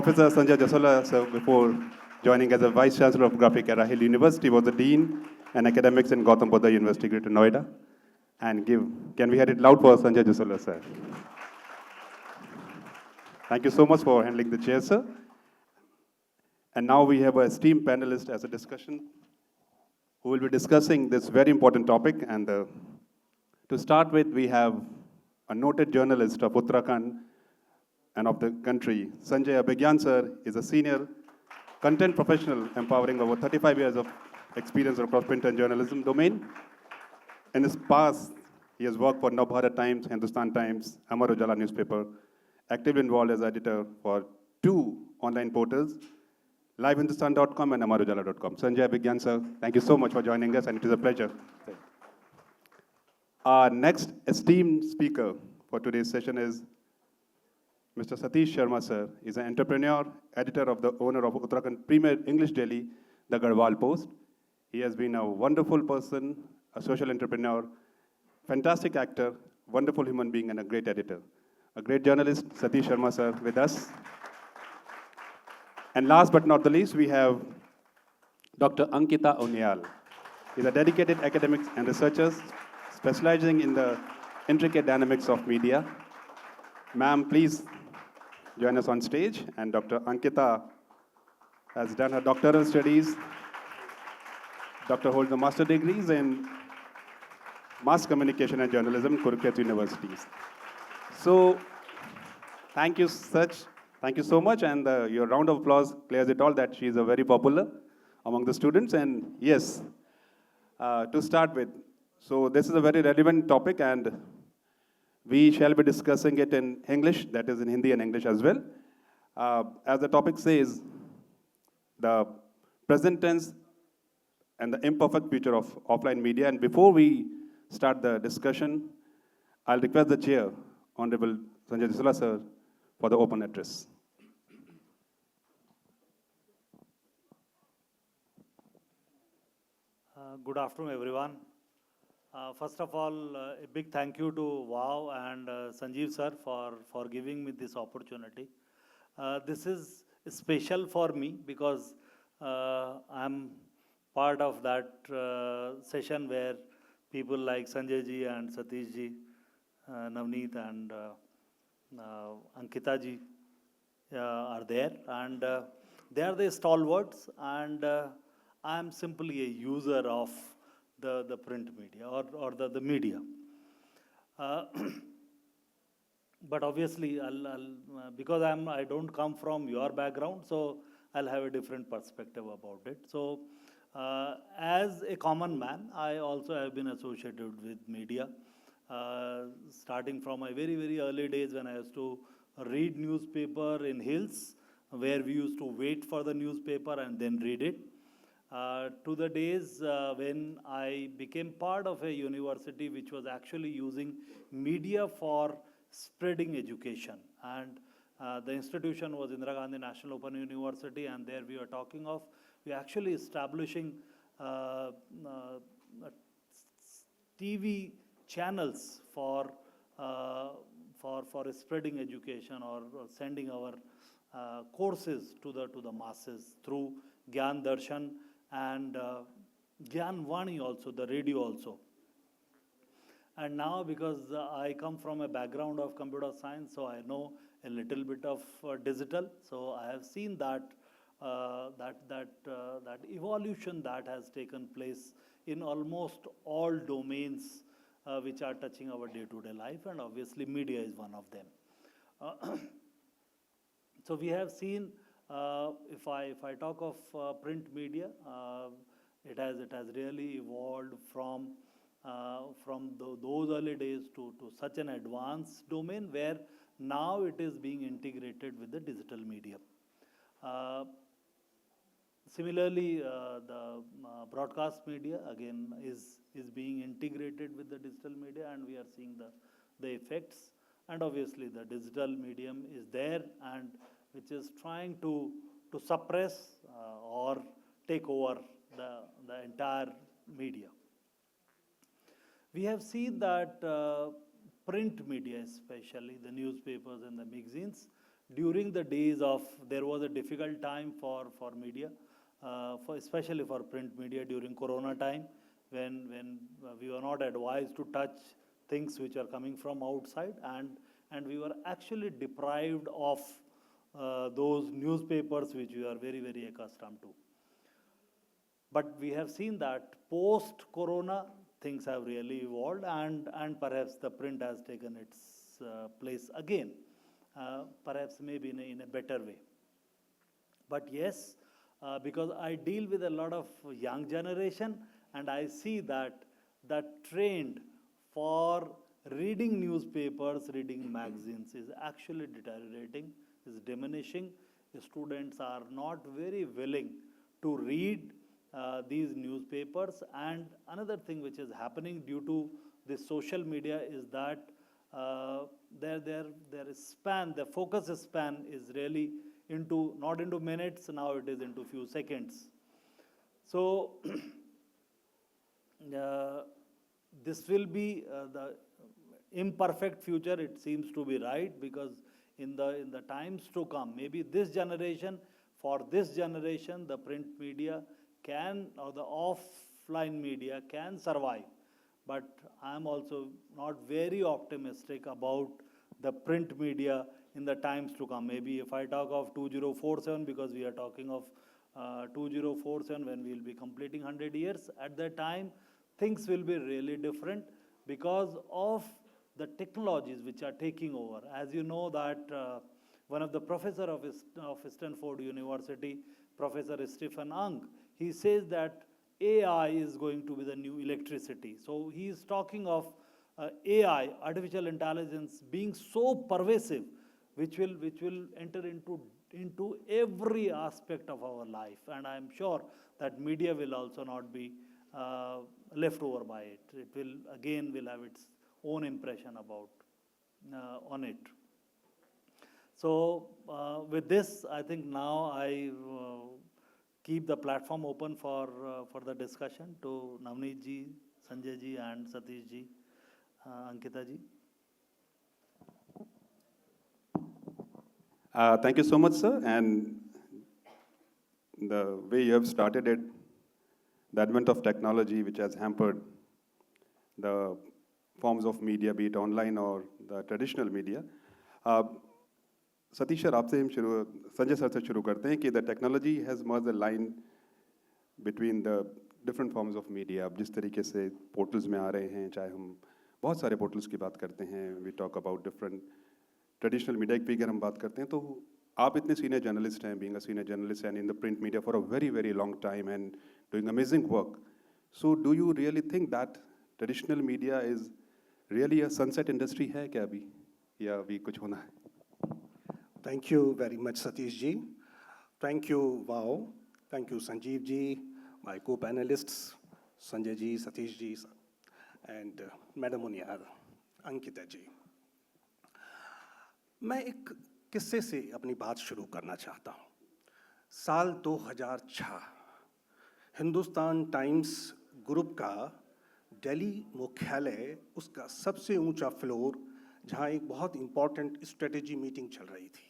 Professor Sanjay Jasola, sir, before joining as a Vice Chancellor of Graphic at Rahil University, was the Dean and Academics in Gautam Buddha University, Greater Noida. And can we hear it loud for Sanjay Jasola, sir? Thank you so much for handling the chair, sir. And now we have a esteemed panelist as a discussion who will be discussing this very important topic. And to start with, we have a noted journalist of Uttarakhand and of the country. Sanjay Abhigyan, sir, is a senior content professional empowering over 35 years of experience across print and journalism domain. In his past, he has worked for Navbharat Times, Hindustan Times, Amar Ujala newspaper, actively involved as editor for 2 online portals, livehindustan.com and amarujala.com. Sanjay Abhigyan, sir, thank you so much for joining us, and it is a pleasure. Our next esteemed speaker for today's session is Mr. Satish Sharma, sir. He's an entrepreneur, editor of the owner of Uttarakhand premier English daily, the Garhwal Post. He has been a wonderful person, a social entrepreneur, fantastic actor, wonderful human being, and a great editor. A great journalist, Satish Sharma, sir, with us. And last but not the least, we have Dr. Ankita Unyal. He's a dedicated academic and researcher specializing in the intricate dynamics of media. Ma'am, please join us on stage. And Dr. Ankita has done her doctoral studies. Dr. holds a master degrees in mass communication and journalism in Kurukshetra universities. So, thank you so much, and your round of applause clears it all that she is a very popular among the students. And yes, to start with, so this is a very relevant topic, and we shall be discussing it in English, that is in Hindi and English as well. As the topic says, the present tense and the imperfect future of offline media. And before we start the discussion, I'll request the chair, Honorable Sanjay Jasola, sir, for the open address. Good afternoon, everyone. First of all, a big thank you to WOW and Sanjeev sir for giving me this opportunity. This is special for me because I'm part of that session where people like Sanjay ji and Satish ji, Navneet and Ankita ji are there, and they are the stalwarts, and I am simply a user of the print media or the media. But obviously, because I don't come from your background, so I'll have a different perspective about it. So, as a common man, I also have been associated with media, starting from my very, very early days when I used to read newspaper in hills, where we used to wait for the newspaper and then read it, to the days when I became part of a university which was actually using media for spreading education. And the institution was Indira Gandhi National Open University, and there we are talking of, we actually establishing TV channels for spreading education or sending our courses to the masses through Gyan Darshan and Gyan Vani also, the radio also. And now, because I come from a background of computer science, so I know a little bit of digital. So I have seen that that evolution that has taken place in almost all domains which are touching our day-to-day life, and obviously media is one of them. So we have seen, if I talk of print media, it has really evolved from those early days to such an advanced domain where now it is being integrated with the digital media. Similarly, the broadcast media again is being integrated with the digital media, and we are seeing the effects. And obviously, the digital medium is there, and which is trying to suppress or take over the entire media. We have seen that print media, especially the newspapers and the magazines, during the days of, there was a difficult time for media, especially for print media during Corona time, when we were not advised to touch things which are coming from outside, and we were actually deprived of those newspapers which we are very, very accustomed to. But we have seen that post-corona, things have really evolved, and perhaps the print has taken its place again, perhaps maybe in a better way. But yes, because I deal with a lot of young generation, and I see that the trend for reading newspapers, reading magazines is actually deteriorating, is diminishing. Students are not very willing to read these newspapers. And another thing which is happening due to this social media is that their span, the focus span is really into, not into minutes, now it is into few seconds. So this will be the imperfect future, it seems to be right, because in the times to come, maybe this generation, for this generation, the print media can, or the offline media can survive. But I'm also not very optimistic about the print media in the times to come. Maybe if I talk of 2047, because we are talking of 2047 when we will be completing 100 years, at that time things will be really different because of the technologies which are taking over. As you know that one of the professor of Stanford University, Professor Stephen Ang, he says that AI is going to be the new electricity. So he is talking of AI, artificial intelligence, being so pervasive, which will enter into every aspect of our life. And I'm sure that media will also not be left over by it. It will have its own impression about on it. So with this, I think now I keep the platform open for the discussion to Navneet ji, Sanjay ji, and Satish ji, Ankita ji. Thank you so much, sir. And the way you have started it, the advent of technology which has hampered the forms of media, be it online or the traditional media. Satish sir, आपसे हम Sanjay sir से शुरू करते हैं कि the technology has merge the line between the different forms of media. अब जिस तरीके से पोर्टल्स में आ रहे हैं, चाहे हम बहुत सारे पोर्टल्स की बात करते हैं, we talk about different traditional media की अगर हम बात करते हैं, तो आप इतने सीनियर जर्नलिस्ट हैं, being a senior journalist and in the print media for a very very long time and doing amazing work. So do you really think that traditional media is really a sunset industry है क्या अभी, या अभी कुछ होना है? Thank you very much, Satish ji. Thank you, Wow. Thank you, Sanjeev ji, my co-panelists, Sanjay ji, Satish ji, and Madam Unyal, Ankita ji. मैं एक किस्से से अपनी बात शुरू करना चाहता हूँ. साल 2006 हिंदुस्तान टाइम्स ग्रुप का दिल्ली मुख्यालय, उसका सबसे ऊंचा फ्लोर, जहाँ एक बहुत इम्पॉर्टेंट स्ट्रेटेजी मीटिंग चल रही थी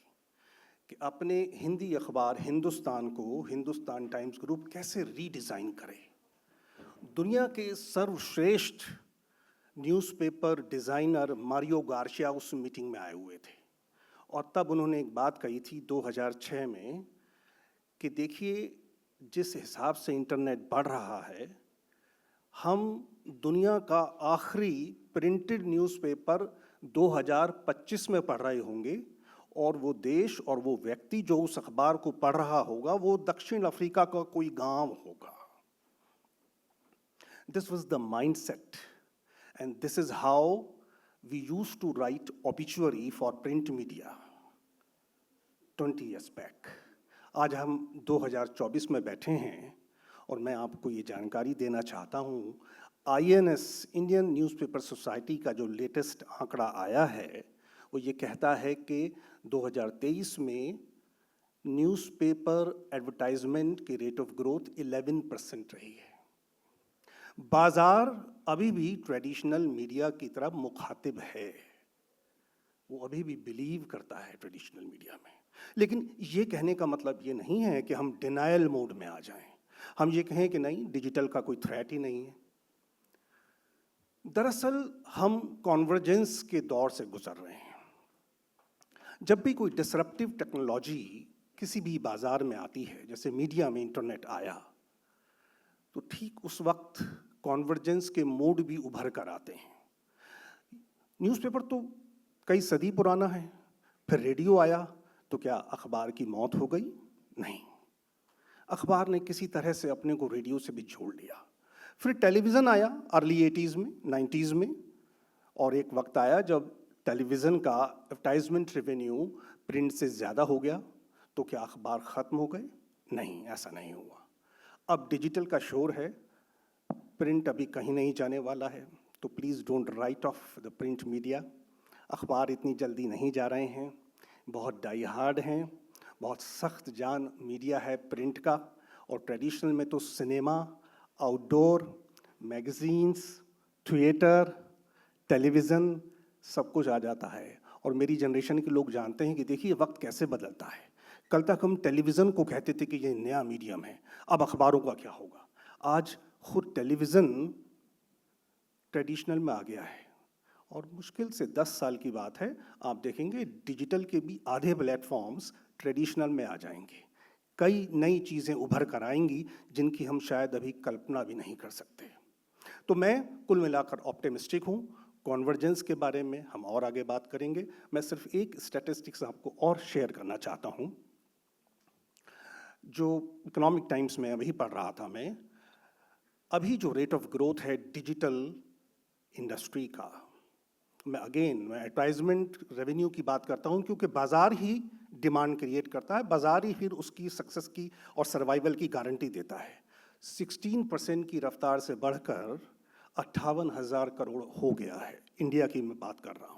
कि अपने हिंदी अखबार हिंदुस्तान को हिंदुस्तान टाइम्स ग्रुप कैसे रीडिज़ाइन करे. दुनिया के सर्वश्रेष्ठ न्यूज़पेपर डिज़ाइनर मारियो गार्शिया उस मीटिंग में आए हुए थे, और तब उन्होंने एक बात कही थी 2006 में कि देखिए, जिस हिसाब से इंटरनेट बढ़ रहा है, हम दुनिया का आखिरी प्रिंटेड न्यूज़पेपर 2025 में पढ़ रहे होंगे, और वो देश और वो व्यक्ति जो उस अखबार को पढ़ रहा होगा वो दक्षिण अफ्रीका का कोई गांव होगा. This was the mindset, and this is how we used to write obituary for print media 20 years back. आज हम 2024 में बैठे हैं, और मैं आपको ये जानकारी देना चाहता हूँ, INS इंडियन न्यूज़पेपर सोसाइटी का जो लेटेस्ट आंकड़ा आया है, वो ये कहता है कि 2023 में न्यूज़पेपर एडवर्टाइजमेंट की रेट ऑफ ग्रोथ 11% रही है. बाजार अभी भी ट्रेडिशनल मीडिया की तरफ मुखातिब है. वो अभी भी बिलीव करता है ट्रेडिशनल मीडिया में। लेकिन ये कहने का मतलब ये नहीं है कि हम डिनायल मोड में आ जाएं, हम ये कहें कि नहीं, डिजिटल का कोई थ्रेट ही नहीं है। दरअसल हम कॉन्वर्जेंस के दौर से गुजर रहे हैं। जब भी कोई डिसरप्टिव टेक्नोलॉजी किसी भी बाजार में आती है, जैसे मीडिया में इंटरनेट आया, तो ठीक उस वक्त कॉन्वर्जेंस के मोड भी उभर कर आते हैं। न्यूज़पेपर तो कई सदी पुराना है, फिर रेडियो आया, तो क्या अखबार की मौत हो गई? नहीं, अखबार ने किसी तरह से अपने को रेडियो से भी जोड़ लिया। फिर टेलीविज़न आया अर्ली 80s में, 90s में, और एक वक्त आया जब टेलीविज़न का एडवर्टाइजमेंट रेवेन्यू प्रिंट से ज़्यादा हो गया, तो क्या अखबार ख़त्म हो गए? नहीं, ऐसा नहीं हुआ। अब डिजिटल का शोर है, प्रिंट अभी कहीं नहीं जाने वाला है, तो please don't write of the print media. अखबार इतनी जल्दी नहीं जा रहे हैं, बहुत डाई हार्ड हैं, बहुत सख्त जान मीडिया है प्रिंट का। और ट्रेडिशनल में तो cinema, outdoor, magazines, theatre, television, सब कुछ आ जाता है। और मेरी जनरेशन के लोग जानते हैं कि देखिए वक्त कैसे बदलता है। कल तक हम टेलीविज़न को कहते थे कि ये नया मीडियम है, अब अखबारों का क्या होगा? आज खुद टेलीविज़न ट्रेडिशनल में आ गया है, और मुश्किल से 10 साल की बात है, आप देखेंगे डिजिटल के भी आधे प्लेटफॉर्म्स ट्रेडिशनल में आ जाएंगे। कई नई चीज़ें उभर कर आएंगी जिनकी हम शायद अभी कल्पना भी नहीं कर सकते। तो मैं कुल मिलाकर ऑप्टिमिस्टिक हूँ। कॉन्वर्जेंस के बारे में हम और आगे बात करेंगे। मैं सिर्फ एक स्टैटिस्टिक्स आपको और शेयर करना चाहता हूँ, जो इकोनॉमिक टाइम्स में अभी पढ़ रहा था मैं। अभी जो रेट ऑफ ग्रोथ है डिजिटल इंडस्ट्री का, मैं एडवर्टाइजमेंट रेवेन्यू की बात करता हूँ, क्योंकि बाज़ार ही डिमांड क्रिएट करता है, बाज़ार ही फिर उसकी सक्सेस की और सर्वाइवल की गारंटी देता है। 16% की रफ्तार से बढ़कर 58,000 करोड़ हो गया है, इंडिया की मैं बात कर रहा हूँ।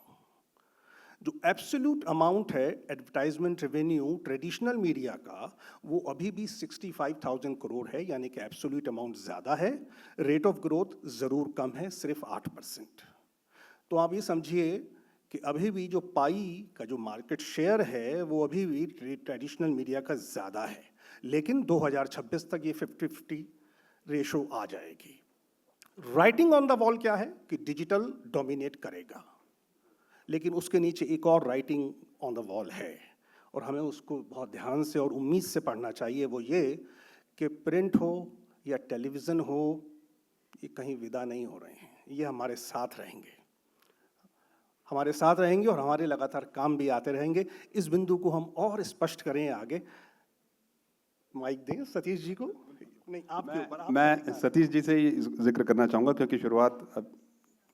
जो एब्सोल्यूट अमाउंट है एडवर्टाइजमेंट रेवेन्यू ट्रेडिशनल मीडिया का, वो अभी भी 65,000 करोड़ है, यानी कि एब्सोल्यूट अमाउंट ज़्यादा है, रेट ऑफ ग्रोथ ज़रूर कम है, सिर्फ 8%। तो आप ये समझिए कि अभी भी जो पाई का जो मार्केट शेयर है वो अभी भी ट्रेडिशनल मीडिया का ज़्यादा है, लेकिन 2026 तक ये 50-50 रेशो आ जाएगी। राइटिंग ऑन द वॉल क्या है कि डिजिटल डोमिनेट करेगा, लेकिन उसके नीचे एक और राइटिंग ऑन द वॉल है, और हमें उसको बहुत ध्यान से और उम्मीद से पढ़ना चाहिए। वो ये कि प्रिंट हो या टेलीविज़न हो, ये कहीं विदा नहीं हो रहे हैं, ये हमारे साथ रहेंगे, हमारे साथ रहेंगे, और हमारे लगातार काम भी आते रहेंगे। इस बिंदु को हम और स्पष्ट करें आगे। माइक दें सतीश जी को। नहीं, आपके ऊपर। मैं सतीश जी से ही जिक्र करना चाहूँगा, क्योंकि शुरुआत अब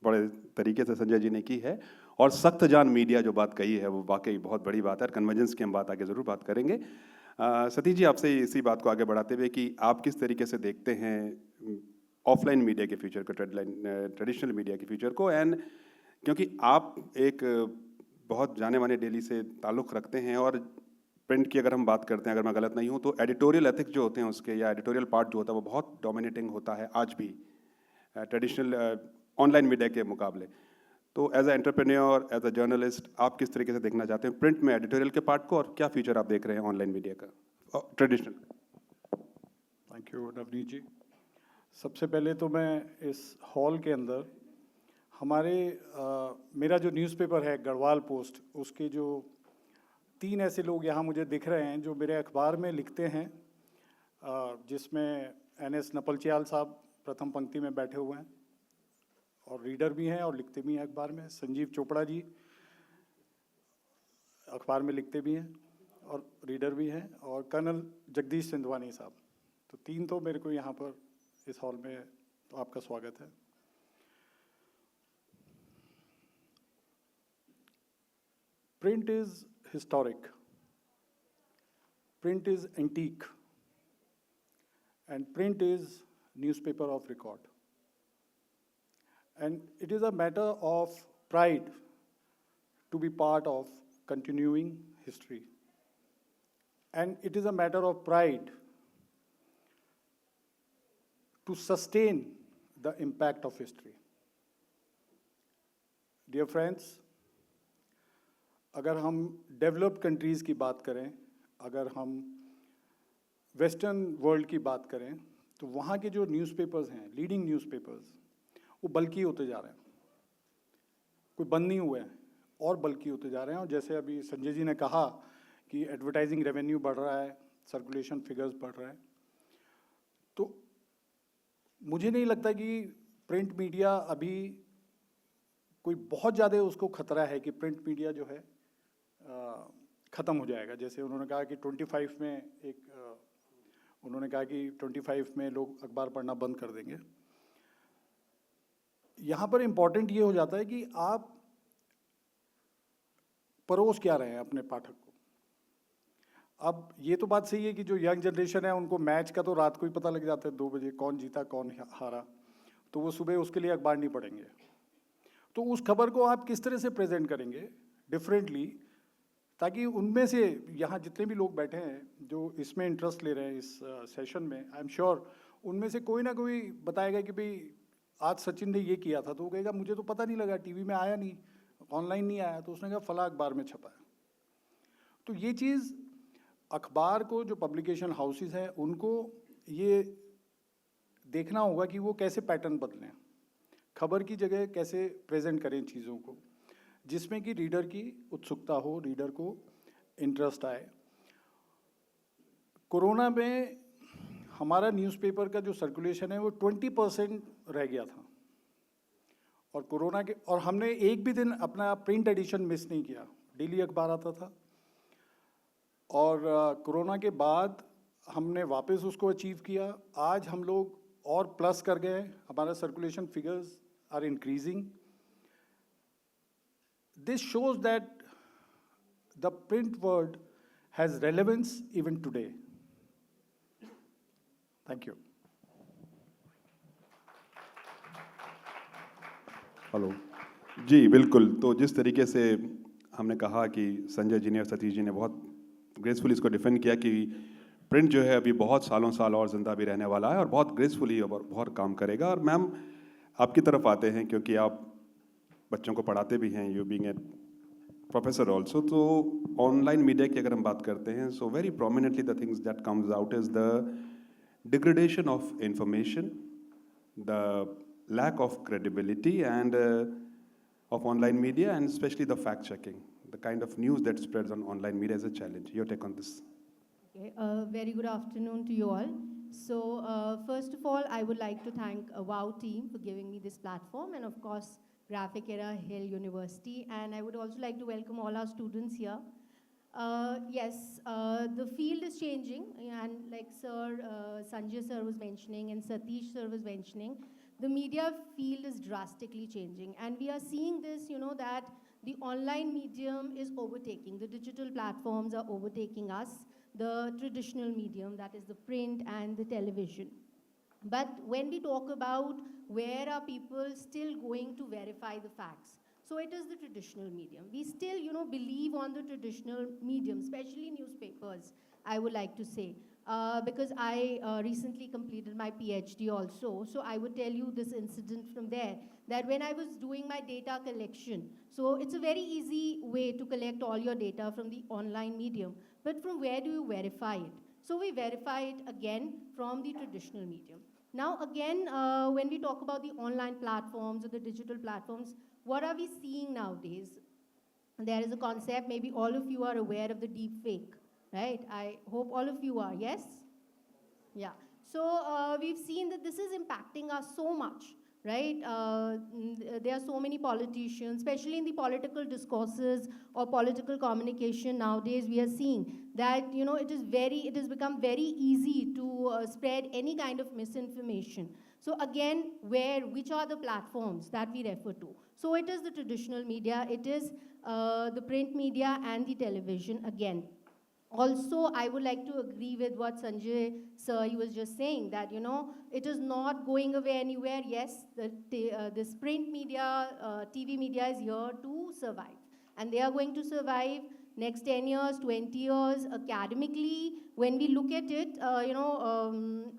बड़े तरीके से संजय जी ने की है, और सख्त जान मीडिया जो बात कही है वो वाकई बहुत बड़ी बात है। कन्वर्जेंस की हम बात आगे ज़रूर बात करेंगे। सतीश जी, आपसे इसी बात को आगे बढ़ाते हुए कि आप किस तरीके से देखते हैं ऑफलाइन मीडिया के फ्यूचर को, ट्रेडिशनल मीडिया के फ्यूचर को, एंड क्योंकि आप एक बहुत जाने माने डेली से ताल्लुक़ रखते हैं, और प्रिंट की अगर हम बात करते हैं, अगर मैं गलत नहीं हूँ, तो एडिटोरियल एथिक्स जो होते हैं उसके, या एडिटोरियल पार्ट जो होता है वो बहुत डोमिनेटिंग होता है आज भी ट्रेडिशनल ऑनलाइन मीडिया के मुकाबले। तो as a entrepreneur, as a journalist, आप किस तरीके से देखना चाहते हैं प्रिंट में एडिटोरियल के पार्ट को, और क्या फ्यूचर आप देख रहे हैं ऑनलाइन मीडिया का ट्रेडिशनल? थैंक यू नवनीत जी। सबसे पहले तो मैं इस हॉल के अंदर हमारे मेरा जो न्यूज़पेपर है गढ़वाल पोस्ट, उसके जो 3 ऐसे लोग यहाँ मुझे दिख रहे हैं जो मेरे अखबार में लिखते हैं, जिसमें NS नपलचियाल साहब प्रथम पंक्ति में बैठे हुए हैं और रीडर भी हैं और लिखते भी हैं अखबार में। संजीव चोपड़ा जी अखबार में लिखते भी हैं और रीडर भी हैं, और कर्नल जगदीश सिंधवानी साहब। तो 3 तो मेरे को यहाँ पर इस हॉल में, तो आपका स्वागत है। Print is historic, print is antique, and print is newspaper of record. And it is a matter of pride to be part of continuing history. And it is a matter of pride to sustain the impact of history. Dear friends, अगर हम developed countries की बात करें, अगर हम western world की बात करें, तो वहाँ के जो न्यूज़पेपर्स हैं, लीडिंग न्यूज़पेपर्स, वो बल्कि होते जा रहे हैं, कोई बंद नहीं हुए हैं और बल्कि होते जा रहे हैं। और जैसे अभी संजय जी ने कहा कि एडवर्टाइजिंग रेवेन्यू बढ़ रहा है, सर्कुलेशन फिगर्स बढ़ रहा है, तो मुझे नहीं लगता कि प्रिंट मीडिया अभी कोई बहुत ज़्यादा उसको खतरा है कि प्रिंट मीडिया जो है ख़त्म हो जाएगा। जैसे उन्होंने कहा कि 25 में उन्होंने कहा कि 25 में लोग अखबार पढ़ना बंद कर देंगे। यहाँ पर इम्पॉर्टेंट ये हो जाता है कि आप परोस क्या रहे हैं अपने पाठक को। अब ये तो बात सही है कि जो यंग जनरेशन है उनको मैच का तो रात को ही पता लग जाता है 2 बजे कौन जीता कौन हारा, तो वो सुबह उसके लिए अखबार नहीं पढ़ेंगे। तो उस खबर को आप किस तरह से प्रेजेंट करेंगे डिफरेंटली, ताकि उनमें से यहाँ जितने भी लोग बैठे हैं जो इसमें इंटरेस्ट ले रहे हैं इस सेशन में, आई एम श्योर उनमें से कोई ना कोई बताएगा कि भाई आज सचिन ने ये किया था, तो वो कहेगा मुझे तो पता नहीं लगा, टीवी में आया नहीं, ऑनलाइन नहीं आया, तो उसने कहा फला अखबार में छपा है। तो ये चीज़ अखबार को, जो पब्लिकेशन हाउसेस हैं, उनको ये देखना होगा कि वो कैसे पैटर्न बदलें, खबर की जगह कैसे प्रेजेंट करें चीज़ों को, जिसमें कि रीडर की उत्सुकता हो, रीडर को इंटरेस्ट आए। कोरोना में हमारा न्यूज़पेपर का जो सर्कुलेशन है वो 20% रह गया था, और कोरोना के, और हमने एक भी दिन अपना प्रिंट एडिशन मिस नहीं किया, डेली अखबार आता था। और कोरोना के बाद हमने वापस उसको अचीव किया। आज हम लोग और प्लस कर गए, हमारा circulation figures are increasing. This shows that the print world has relevance even today. Thank you. Hello जी, बिल्कुल। तो जिस तरीके से हमने कहा कि संजय जी ने और सतीश जी ने बहुत ग्रेसफुली इसको डिफेंड किया कि प्रिंट जो है अभी बहुत सालों साल और ज़िंदा भी रहने वाला है और बहुत ग्रेसफुली और बहुत काम करेगा। और मैम आपकी तरफ आते हैं क्योंकि आप बच्चों को पढ़ाते भी हैं, you being a professor also. तो ऑनलाइन मीडिया की अगर हम बात करते हैं, so very prominently the things that comes out is the degradation of information, the lack of credibility and of online media, and especially the fact checking, the kind of news that spreads on online media is a challenge. Your take on this? Okay, very good afternoon to you all. So first of all, I would like to thank WOW team for giving me this platform, and of course Graphic Era Hill University, and I would also like to welcome all our students here. Yes, the field is changing, and like Sanjay sir was mentioning and Satish sir was mentioning, the media field is drastically changing, and we are seeing this, that the online medium is overtaking, the digital platforms are overtaking us, the traditional medium, that is the print and the television. But when we talk about where are people still going to verify the facts, so it is the traditional medium. We still, believe on the traditional medium, especially newspapers, I would like to say. Because I recently completed my PhD also, so I would tell you this incident from there, that when I was doing my data collection, so it's a very easy way to collect all your data from the online medium, but from where do you verify it? So we verify it again from the traditional medium. Now again, when we talk about the online platforms or the digital platforms, what are we seeing nowadays? There is a concept, maybe all of you are aware of the deep fake. Right? I hope all of you are, yes? Yeah. So we've seen that this is impacting us so much, right? There are so many politicians, especially in the political discourses or political communication nowadays, we are seeing that, it has become very easy to spread any kind of misinformation. So again, which are the platforms that we refer to? So it is the traditional media, it is the print media and the television again. Also, I would like to agree with what Sanjay sir, he was just saying, that, it is not going away anywhere. Yes, this print media, TV media is here to survive. And they are going to survive next 10 years, 20 years, academically, when we look at it,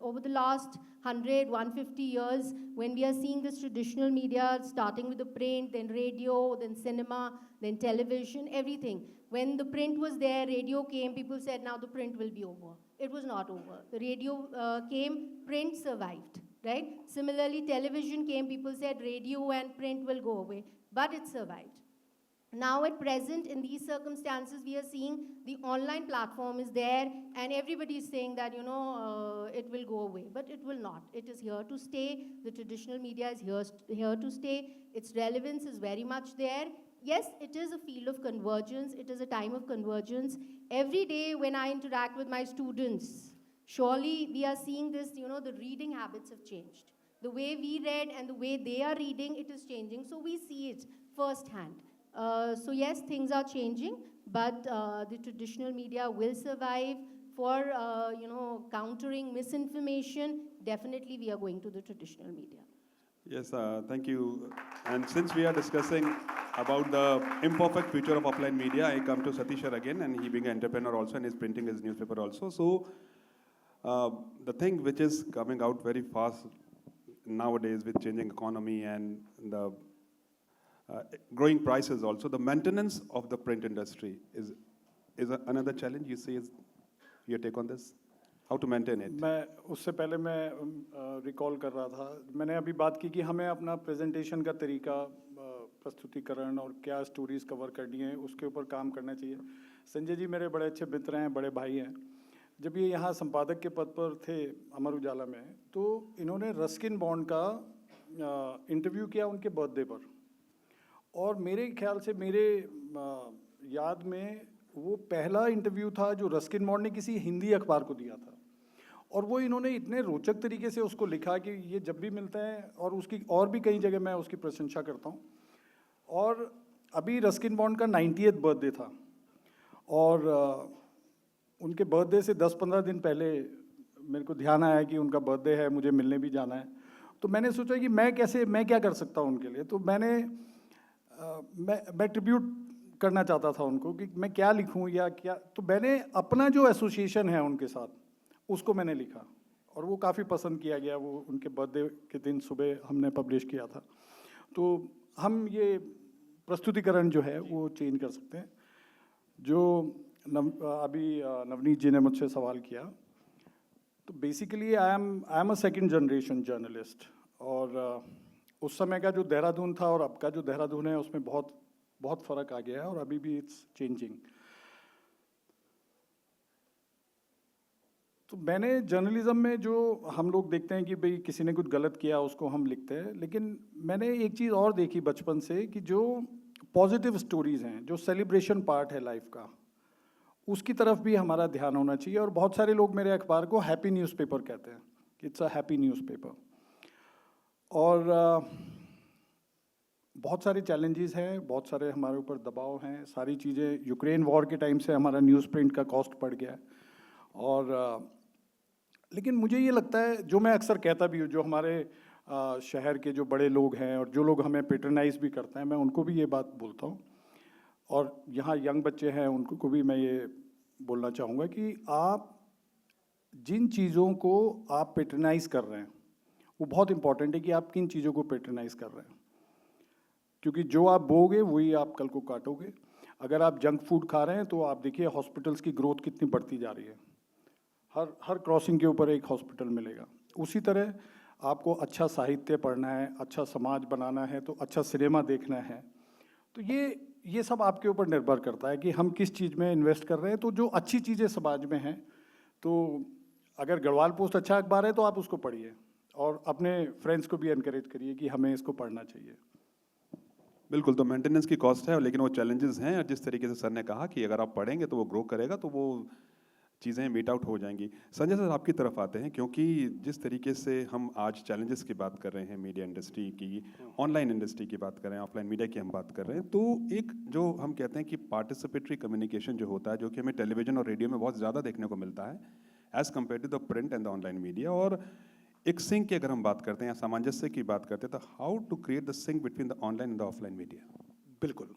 over the last 100, 150 years, when we are seeing this traditional media, starting with the print, then radio, then cinema, then television, everything. When the print was there, radio came, people said, now the print will be over. It was not over. The radio came, print survived, right? Similarly, television came, people said radio and print will go away, but it survived. Now at present, in these circumstances, we are seeing the online platform is there and everybody is saying that, it will go away, but it will not. It is here to stay. The traditional media is here to stay. Its relevance is very much there. Yes, it is a field of convergence. It is a time of convergence. Every day when I interact with my students, surely we are seeing this, the reading habits have changed. The way we read and the way they are reading, it is changing. So we see it firsthand. So yes, things are changing, but the traditional media will survive. For countering misinformation, definitely we are going to the traditional media. Yes, thank you. And since we are discussing about the imperfect future of offline media, I come to Satish sir again, and he being an entrepreneur also, and he's printing his newspaper also. So the thing which is coming out very fast nowadays with changing economy and the growing prices also, the maintenance of the print industry is another challenge. You see, is your take on this? How to maintain it? मैं उससे पहले मैं recall कर रहा था, मैंने अभी बात की कि हमें अपना प्रेजेंटेशन का तरीका, प्रस्तुतिकरण और क्या स्टोरीज कवर करनी है उसके ऊपर काम करना चाहिए। संजय जी मेरे बड़े अच्छे मित्र हैं, बड़े भाई हैं। जब ये यहाँ संपादक के पद पर थे अमर उजाला में, तो इन्होंने रस्किन बॉन्ड का इंटरव्यू किया उनके बर्थडे पर, और मेरे ख्याल से मेरे याद में वो पहला इंटरव्यू था जो रस्किन बॉन्ड ने किसी हिंदी अखबार को दिया था, और वो इन्होंने इतने रोचक तरीके से उसको लिखा कि ये जब भी मिलता है, और उसकी और भी कई जगह मैं उसकी प्रशंसा करता हूँ। और अभी रस्किन बॉन्ड का 90th बर्थडे था, और उनके बर्थडे से 10-15 दिन पहले मेरे को ध्यान आया कि उनका बर्थडे है, मुझे मिलने भी जाना है। तो मैंने सोचा कि मैं क्या कर सकता हूँ उनके लिए। तो मैं ट्रिब्यूट करना चाहता था उनको कि मैं क्या लिखूं या क्या। तो मैंने अपना जो एसोसिएशन है उनके साथ उसको मैंने लिखा, और वो काफ़ी पसंद किया गया। वो उनके बर्थडे के दिन सुबह हमने पब्लिश किया था। तो हम ये प्रस्तुतिकरण जो है वो चेंज कर सकते हैं। जो अभी नवनीत जी ने मुझसे सवाल किया, तो basically I am a second generation journalist, और उस समय का जो देहरादून था और अब का जो देहरादून है उसमें बहुत फ़र्क आ गया है, और अभी भी इट्स चेंजिंग। तो मैंने जर्नलिज्म में जो हम लोग देखते हैं कि भाई किसी ने कुछ गलत किया उसको हम लिखते हैं, लेकिन मैंने एक चीज़ और देखी बचपन से कि जो पॉजिटिव स्टोरीज़ हैं, जो सेलिब्रेशन पार्ट है लाइफ का, उसकी तरफ भी हमारा ध्यान होना चाहिए। और बहुत सारे लोग मेरे अखबार को हैप्पी न्यूज़पेपर कहते हैं कि इट्स अ हैप्पी न्यूज़पेपर। और बहुत सारे चैलेंजेस हैं, बहुत सारे हमारे ऊपर दबाव हैं, सारी चीज़ें। यूक्रेन वॉर के टाइम से हमारा न्यूज़ प्रिंट का कॉस्ट बढ़ गया है। और लेकिन मुझे ये लगता है, जो मैं अक्सर कहता भी हूँ, जो हमारे शहर के जो बड़े लोग हैं और जो लोग हमें पेट्रनाइज भी करते हैं, मैं उनको भी ये बात बोलता हूँ, और यहाँ यंग बच्चे हैं उनको को भी मैं ये बोलना चाहूँगा कि आप जिन चीज़ों को आप पेट्रनाइज कर रहे हैं वो बहुत इंपॉर्टेंट है कि आप किन चीज़ों को पेट्रनाइज कर रहे हैं, क्योंकि जो आप बोओगे वही आप कल को काटोगे। अगर आप जंक फूड खा रहे हैं तो आप देखिए हॉस्पिटल्स की ग्रोथ कितनी बढ़ती जा रही है, हर क्रॉसिंग के ऊपर एक हॉस्पिटल मिलेगा। उसी तरह आपको अच्छा साहित्य पढ़ना है, अच्छा समाज बनाना है, तो अच्छा सिनेमा देखना है। तो ये सब आपके ऊपर निर्भर करता है कि हम किस चीज़ में इन्वेस्ट कर रहे हैं। तो जो अच्छी चीज़ें समाज में हैं, तो अगर गढ़वाल पोस्ट अच्छा अखबार है तो आप उसको पढ़िए, और अपने फ्रेंड्स को भी एनकरेज करिए कि हमें इसको पढ़ना चाहिए। बिल्कुल, तो मेंटेनेंस की कॉस्ट है, लेकिन वो चैलेंजेस हैं, और जिस तरीके से सर ने कहा कि अगर आप पढ़ेंगे तो वो ग्रो करेगा, तो वो चीज़ें मीट आउट हो जाएंगी। संजय सर, आपकी तरफ आते हैं, क्योंकि जिस तरीके से हम आज चैलेंजेस की बात कर रहे हैं, मीडिया इंडस्ट्री की, ऑनलाइन इंडस्ट्री की बात कर रहे हैं, ऑफलाइन मीडिया की हम बात कर रहे हैं, तो एक जो हम कहते हैं कि पार्टिसिपेटरी कम्युनिकेशन जो होता है, जो कि हमें टेलीविजन और रेडियो में बहुत ज़्यादा देखने को मिलता है as compare to the print and the online media, और एक सिंक की अगर हम बात करते हैं या सामंजस्य की बात करते हैं, तो how to create the sync between the online and the offline media? बिल्कुल।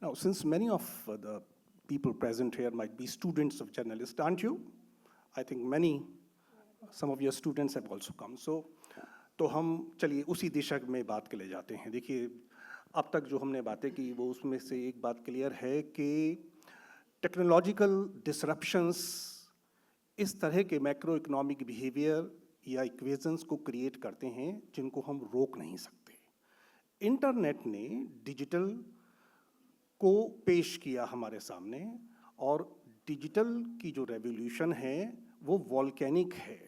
Now since many of the people present here might be students of journalists, aren't you? I think some of your students have also come. So, तो हम चलिए उसी दिशा में बात के ले जाते हैं. देखिए, अब तक जो हमने बातें की वो उसमें से एक बात क्लियर है कि टेक्नोलॉजिकल डिसरप्शंस इस तरह के मैक्रो इकोनॉमिक बिहेवियर या इक्वेशंस को क्रिएट करते हैं जिनको हम रोक नहीं सकते. इंटरनेट ने डिजिटल को पेश किया हमारे सामने, और डिजिटल की जो रेवोल्यूशन है वो वॉल्केनिक है.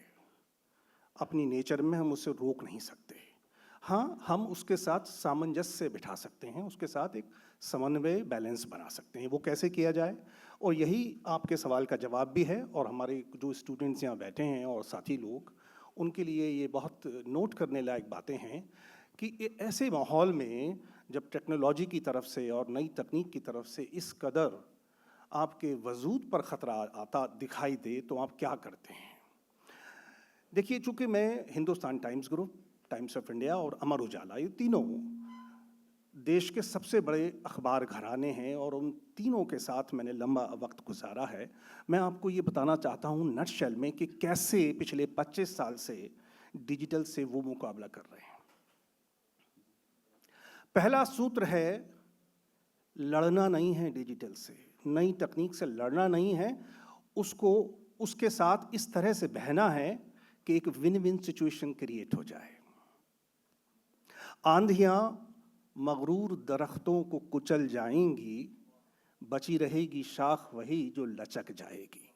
अपनी नेचर में हम उसे रोक नहीं सकते. हाँ, हम उसके साथ सामंजस्य बिठा सकते हैं, उसके साथ एक समन्वय बैलेंस बना सकते हैं. वो कैसे किया जाए, और यही आपके सवाल का जवाब भी है. और हमारे जो स्टूडेंट्स यहाँ बैठे हैं और साथी लोग, उनके लिए ये बहुत नोट करने लायक बातें हैं कि ऐसे माहौल में जब टेक्नोलॉजी की तरफ से और नई तकनीक की तरफ से इस कदर आपके वजूद पर ख़तरा आता दिखाई दे तो आप क्या करते हैं. देखिए, चूँकि मैं Hindustan times group, times of India और अमर उजाला, ये तीनों देश के सबसे बड़े अखबार घराने हैं और उन तीनों के साथ मैंने लंबा वक्त गुजारा है. मैं आपको ये बताना चाहता हूँ नटशेल में कि कैसे पिछले 25 साल से डिजिटल से वो मुकाबला कर रहे हैं. पहला सूत्र है, लड़ना नहीं है डिजिटल से, नई तकनीक से लड़ना नहीं है, उसको उसके साथ इस तरह से बहना है कि एक विन विन सिचुएशन क्रिएट हो जाए. आंधियां मगरूर दरख्तों को कुचल जाएंगी, बची रहेगी शाख वही जो लचक जाएगी.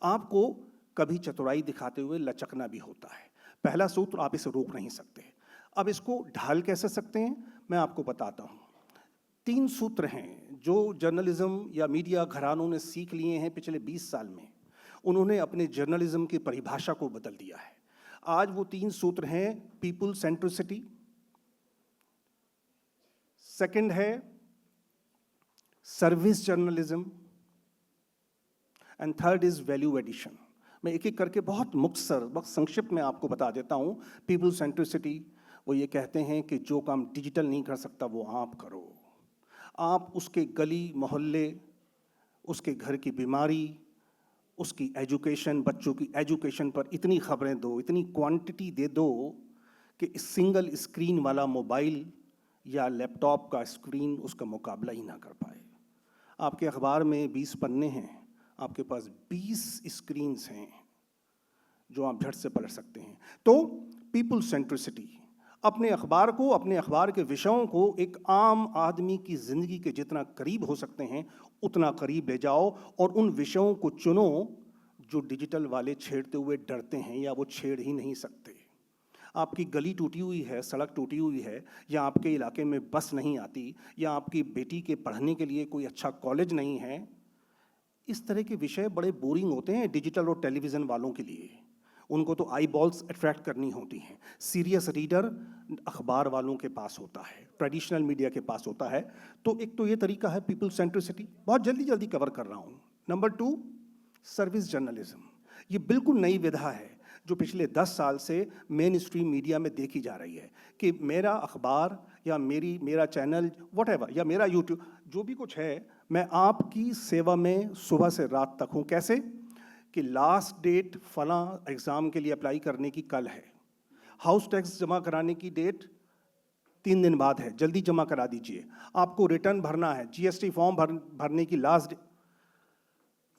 आपको कभी चतुराई दिखाते हुए लचकना भी होता है. पहला सूत्र, आप इसे रोक नहीं सकते. अब इसको ढाल कैसे सकते हैं, मैं आपको बताता हूँ. 3 सूत्र हैं जो जर्नलिज्म या मीडिया घरानों ने सीख लिए हैं पिछले 20 साल में. उन्होंने अपने जर्नलिज्म की परिभाषा को बदल दिया है. आज वो 3 सूत्र हैं. पीपल सेंट्रिसिटी, सेकंड है service journalism, and third is value addition. मैं एक एक करके बहुत मुख्तसर, बहुत संक्षिप्त में आपको बता देता हूं. पीपल सेंट्रिसिटी, वो ये कहते हैं कि जो काम डिजिटल नहीं कर सकता वो आप करो. आप उसके गली मोहल्ले, उसके घर की बीमारी, उसकी एजुकेशन, बच्चों की एजुकेशन पर इतनी खबरें दो, इतनी क्वांटिटी दे दो कि सिंगल स्क्रीन वाला मोबाइल या लैपटॉप का स्क्रीन उसका मुकाबला ही ना कर पाए. आपके अखबार में 20 पन्ने हैं, आपके पास 20 स्क्रीन्स हैं जो आप झट से पढ़ सकते हैं. तो पीपल सेंट्रिसिटी, अपने अखबार को, अपने अखबार के विषयों को एक आम आदमी की ज़िंदगी के जितना करीब हो सकते हैं उतना करीब ले जाओ, और उन विषयों को चुनो जो डिजिटल वाले छेड़ते हुए डरते हैं या वो छेड़ ही नहीं सकते. आपकी गली टूटी हुई है, सड़क टूटी हुई है, या आपके इलाके में बस नहीं आती, या आपकी बेटी के पढ़ने के लिए कोई अच्छा कॉलेज नहीं है, इस तरह के विषय बड़े बोरिंग होते हैं डिजिटल और टेलीविज़न वालों के लिए. उनको तो आई बॉल्स अट्रैक्ट करनी होती हैं. सीरियस रीडर अखबार वालों के पास होता है, ट्रेडिशनल मीडिया के पास होता है. तो एक तो ये तरीका है पीपल सेंट्रिसिटी, बहुत जल्दी कवर कर रहा हूँ. Number 2, service journalism. ये बिल्कुल नई विधा है जो पिछले 10 साल से मेन स्ट्रीम मीडिया में देखी जा रही है कि मेरा अखबार या मेरा चैनल व्हाटएवर या मेरा यूट्यूब जो भी कुछ है, मैं आपकी सेवा में सुबह से रात तक हूँ. कैसे कि लास्ट डेट फलां एग्ज़ाम के लिए अप्लाई करने की कल है, हाउस टैक्स जमा कराने की डेट 3 दिन बाद है, जल्दी जमा करा दीजिए, आपको रिटर्न भरना है, जीएसटी फॉर्म भरने की लास्ट डेट.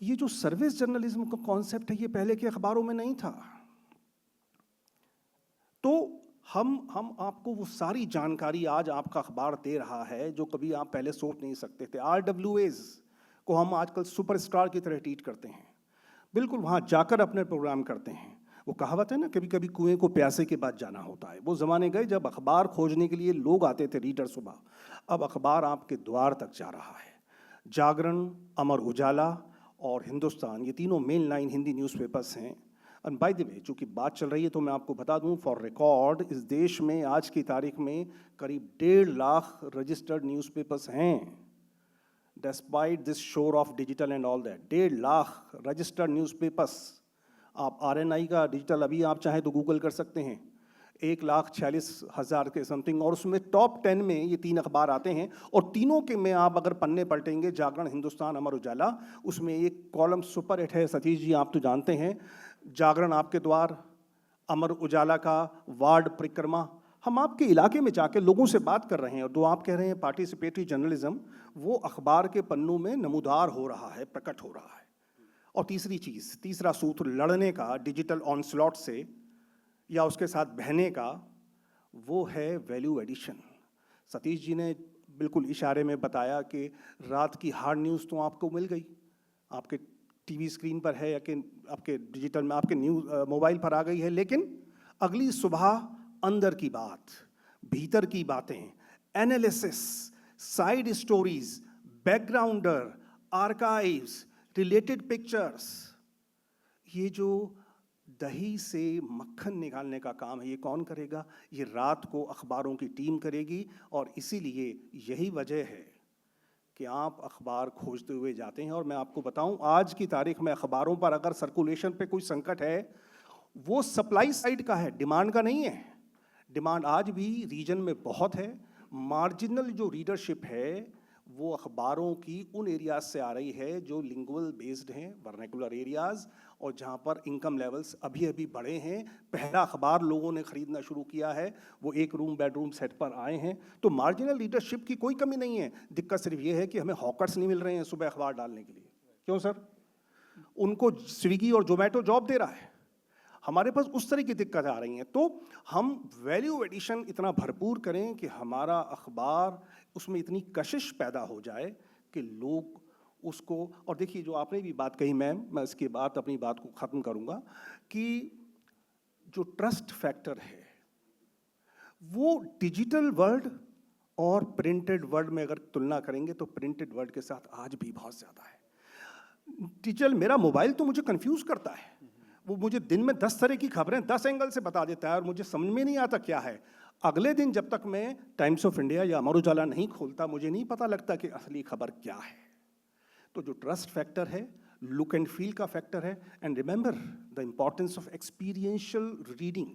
ये जो सर्विस जर्नलिज्म का कॉन्सेप्ट है ये पहले के अखबारों में नहीं था. तो हम आपको वो सारी जानकारी आज आपका अखबार दे रहा है जो कभी आप पहले सोच नहीं सकते थे. RWAs को हम आजकल सुपरस्टार की तरह ट्रीट करते हैं, बिल्कुल वहाँ जाकर अपने प्रोग्राम करते हैं. वो कहावत है ना, कभी कभी कुएं को प्यासे के बाद जाना होता है. वो ज़माने गए जब अखबार खोजने के लिए लोग आते थे, रीडर सुबह. अब अखबार आपके द्वार तक जा रहा है. जागरण, अमर उजाला और हिंदुस्तान, ये तीनों मेन लाइन हिंदी न्यूज़पेपर्स हैं. एंड बाय द वे, चूँकि बात चल रही है तो मैं आपको बता दूं, फॉर रिकॉर्ड इस देश में आज की तारीख में करीब 1.5 लाख रजिस्टर्ड न्यूज़पेपर्स हैं. डिस्पाइट दिस शोर of digital and all that, 1.5 lakh registered newspapers. आप RNI का डिजिटल अभी आप चाहें तो गूगल कर सकते हैं. 1,46,000 के समथिंग, और उसमें टॉप 10 में ये 3 अखबार आते हैं, और तीनों के में आप अगर पन्ने पलटेंगे, जागरण, हिंदुस्तान, अमर उजाला, उसमें एक कॉलम सुपर हिट है। सतीश जी आप तो जानते हैं, जागरण आपके द्वार, अमर उजाला का वार्ड परिक्रमा। हम आपके इलाके में जाके लोगों से बात कर रहे हैं, और जो आप कह रहे हैं पार्टिसिपेटरी जर्नलिज्म, वो अखबार के पन्नों में नमूदार हो रहा है, प्रकट हो रहा है। और तीसरी चीज़, तीसरा सूत्र लड़ने का डिजिटल ऑनस्लॉट से या उसके साथ बहने का, वो है वैल्यू एडिशन। सतीश जी ने बिल्कुल इशारे में बताया कि रात की हार्ड न्यूज़ तो आपको मिल गई, आपके टीवी स्क्रीन पर है, या कि आपके डिजिटल में, आपके न्यूज़ मोबाइल पर आ गई है, लेकिन अगली सुबह अंदर की बात, भीतर की बातें, analysis, side stories, backgrounder, archives, related pictures, ये जो दही से मक्खन निकालने का काम है, ये कौन करेगा? ये रात को अखबारों की टीम करेगी। और इसीलिए यही वजह है कि आप अखबार खोजते हुए जाते हैं। और मैं आपको बताऊं, आज की तारीख में अखबारों पर अगर सर्कुलेशन पे कोई संकट है, वो सप्लाई साइड का है, डिमांड का नहीं है। डिमांड आज भी रीजन में बहुत है। मार्जिनल जो रीडरशिप है वो अखबारों की उन एरियाज से आ रही है जो लिंगुअल बेस्ड हैं, वर्नाकुलर एरियाज, और जहाँ पर इनकम लेवल्स अभी अभी बढ़े हैं। पहला अखबार लोगों ने ख़रीदना शुरू किया है, वो एक रूम बेडरूम सेट पर आए हैं। तो मार्जिनल लीडरशिप की कोई कमी नहीं है। दिक्कत सिर्फ ये है कि हमें हॉकर्स नहीं मिल रहे हैं सुबह अखबार डालने के लिए। क्यों सर? उनको स्विगी और जोमेटो जॉब दे रहा है, हमारे पास उस तरह की दिक्कत आ रही हैं। तो हम वैल्यू एडिशन इतना भरपूर करें कि हमारा अखबार, उसमें इतनी कशिश पैदा हो जाए कि लोग उसको, और देखिए जो आपने भी बात कही मैम, मैं इसके बाद अपनी बात को ख़त्म करूँगा, कि जो ट्रस्ट फैक्टर है वो डिजिटल वर्ल्ड और प्रिंटेड वर्ल्ड में अगर तुलना करेंगे तो प्रिंटेड वर्ल्ड के साथ आज भी बहुत ज़्यादा है। डिजिटल, मेरा मोबाइल तो मुझे कंफ्यूज करता है, वो मुझे दिन में 10 तरह की खबरें 10 एंगल से बता देता है और मुझे समझ में नहीं आता क्या है। अगले दिन जब तक मैं टाइम्स ऑफ इंडिया या अमर उजाला नहीं खोलता, मुझे नहीं पता लगता कि असली खबर क्या है। तो जो ट्रस्ट फैक्टर है, लुक एंड फील का फैक्टर है, and remember the importance of experiential reading.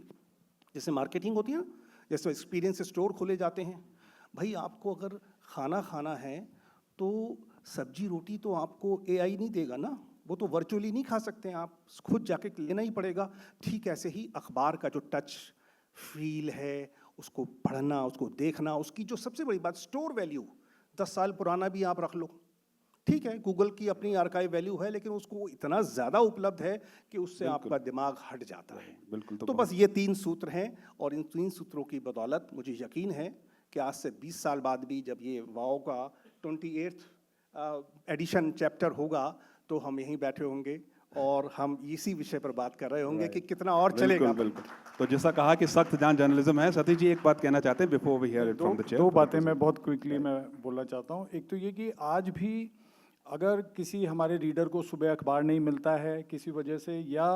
जैसे मार्केटिंग होती है ना, जैसे एक्सपीरियंस स्टोर खोले जाते हैं। भाई आपको अगर खाना खाना है तो सब्जी रोटी तो आपको एआई नहीं देगा ना, वो तो वर्चुअली नहीं खा सकते हैं, आप खुद जाके लेना ही पड़ेगा। ठीक ऐसे ही अखबार का जो टच फील है, उसको पढ़ना, उसको देखना, उसकी जो सबसे बड़ी बात स्टोर वैल्यू, 10 साल पुराना भी आप रख लो, ठीक है, गूगल की अपनी आर्काइव वैल्यू है, लेकिन उसको इतना ज़्यादा उपलब्ध है कि उससे आपका दिमाग हट जाता है। बिल्कुल। तो बस ये 3 सूत्र हैं, और इन 3 सूत्रों की बदौलत मुझे यकीन है कि आज से 20 साल बाद भी जब ये वाओ का 28th एडिशन चैप्टर होगा, तो हम यहीं बैठे होंगे और हम इसी विषय पर बात कर रहे होंगे कि कितना और चलेगा। बिल्कुल। तो जैसा कहा कि सख्त जान जर्नलिज्म है, सतीश जी एक बात कहना चाहते हैं before we hear it from the chair. दो बातें मैं बहुत क्विकली मैं बोलना चाहता हूँ। एक तो ये कि आज भी अगर किसी हमारे रीडर को सुबह अखबार नहीं मिलता है किसी वजह से, या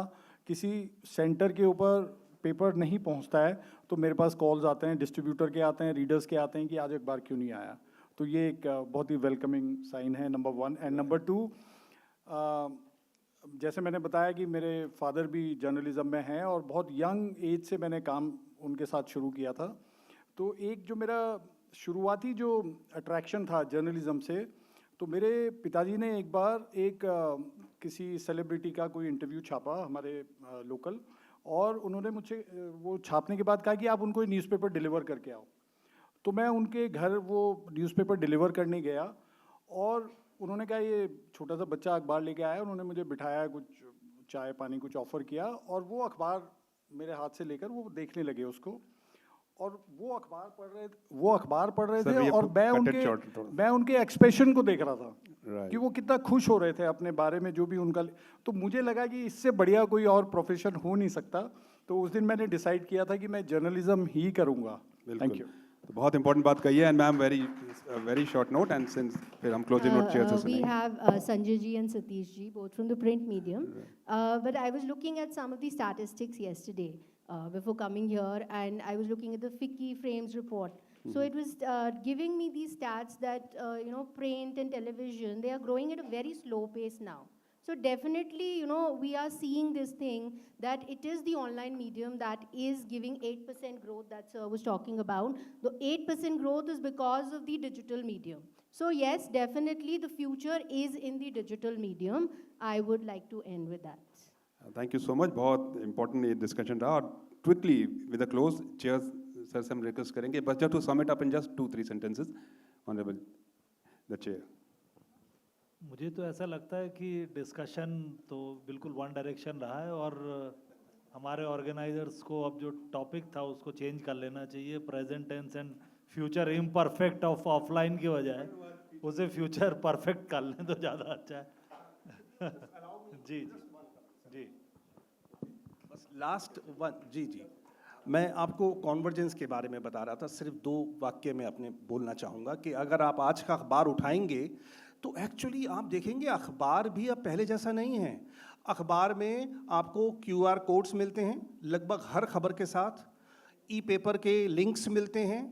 किसी सेंटर के ऊपर पेपर नहीं पहुंचता है, तो मेरे पास कॉल्स आते हैं, डिस्ट्रीब्यूटर के आते हैं, रीडर्स के आते हैं कि आज अखबार क्यों नहीं आया। तो ये एक बहुत ही वेलकमिंग साइन है, नंबर 1। एंड नंबर 2, जैसे मैंने बताया कि मेरे फादर भी जर्नलिज्म में हैं और बहुत यंग एज से मैंने काम उनके साथ शुरू किया था। तो एक जो मेरा शुरुआती जो अट्रैक्शन था जर्नलिज्म से, तो मेरे पिताजी ने एक बार किसी सेलिब्रिटी का कोई इंटरव्यू छापा हमारे लोकल, और उन्होंने मुझसे वो छापने के बाद कहा कि आप उनको न्यूज़पेपर डिलीवर करके आओ। तो मैं उनके घर वो न्यूज़पेपर डिलीवर करने गया, और उन्होंने कहा ये छोटा सा बच्चा अखबार लेके आया। उन्होंने मुझे बिठाया, कुछ चाय पानी कुछ ऑफ़र किया, और वो अखबार मेरे हाथ से लेकर वो देखने लगे उसको, और वो अखबार पढ़ रहे थे, और मैं उनके एक्सप्रेशन को देख रहा था कि वो कितना खुश हो रहे थे अपने बारे में जो भी उनका। तो मुझे लगा कि इससे बढ़िया कोई और प्रोफेशन हो नहीं सकता। तो उस दिन मैंने डिसाइड किया था कि मैं जर्नलिज्म ही करूँगा। Thank you. तो बहुत इंपॉर्टेंट बात कही है, and ma'am very short note, and since फिर हम क्लोजिंग नोट चेयर से We सुनेंगे। have Sanjay ji and Satish ji, both from the print medium. But I was looking at some of the statistics yesterday before coming here, and I was looking at the FICCI Frames report. So it was giving me these stats that print and television, they are growing at a very slow pace now. So definitely, we are seeing this thing that it is the online medium that is giving 8% growth that Sir was talking about. The 8% growth is because of the digital medium. So yes, definitely the future is in the digital medium. I would like to end with that. Thank you so much, बहुत important ये discussion रहा। और quickly with the close chair sir से हम request करेंगे बस just to sum it up in just 2-3 sentences honourable the chair. मुझे तो ऐसा लगता है कि डिस्कशन तो बिल्कुल वन डायरेक्शन रहा है और हमारे ऑर्गेनाइजर्स को अब जो टॉपिक था उसको चेंज कर लेना चाहिए। Present tense and future imperfect of offline की बजाय उसे फ्यूचर परफेक्ट कर लें तो ज़्यादा अच्छा है। जी जी जी बस लास्ट वन। जी जी, मैं आपको कॉन्वर्जेंस के बारे में बता रहा था। सिर्फ 2 वाक्य में अपने बोलना चाहूँगा कि अगर आप आज का अखबार उठाएंगे तो एक्चुअली आप देखेंगे अखबार भी अब पहले जैसा नहीं है। अखबार में आपको QR कोड्स मिलते हैं लगभग हर खबर के साथ, ई-पेपर के लिंक्स मिलते हैं,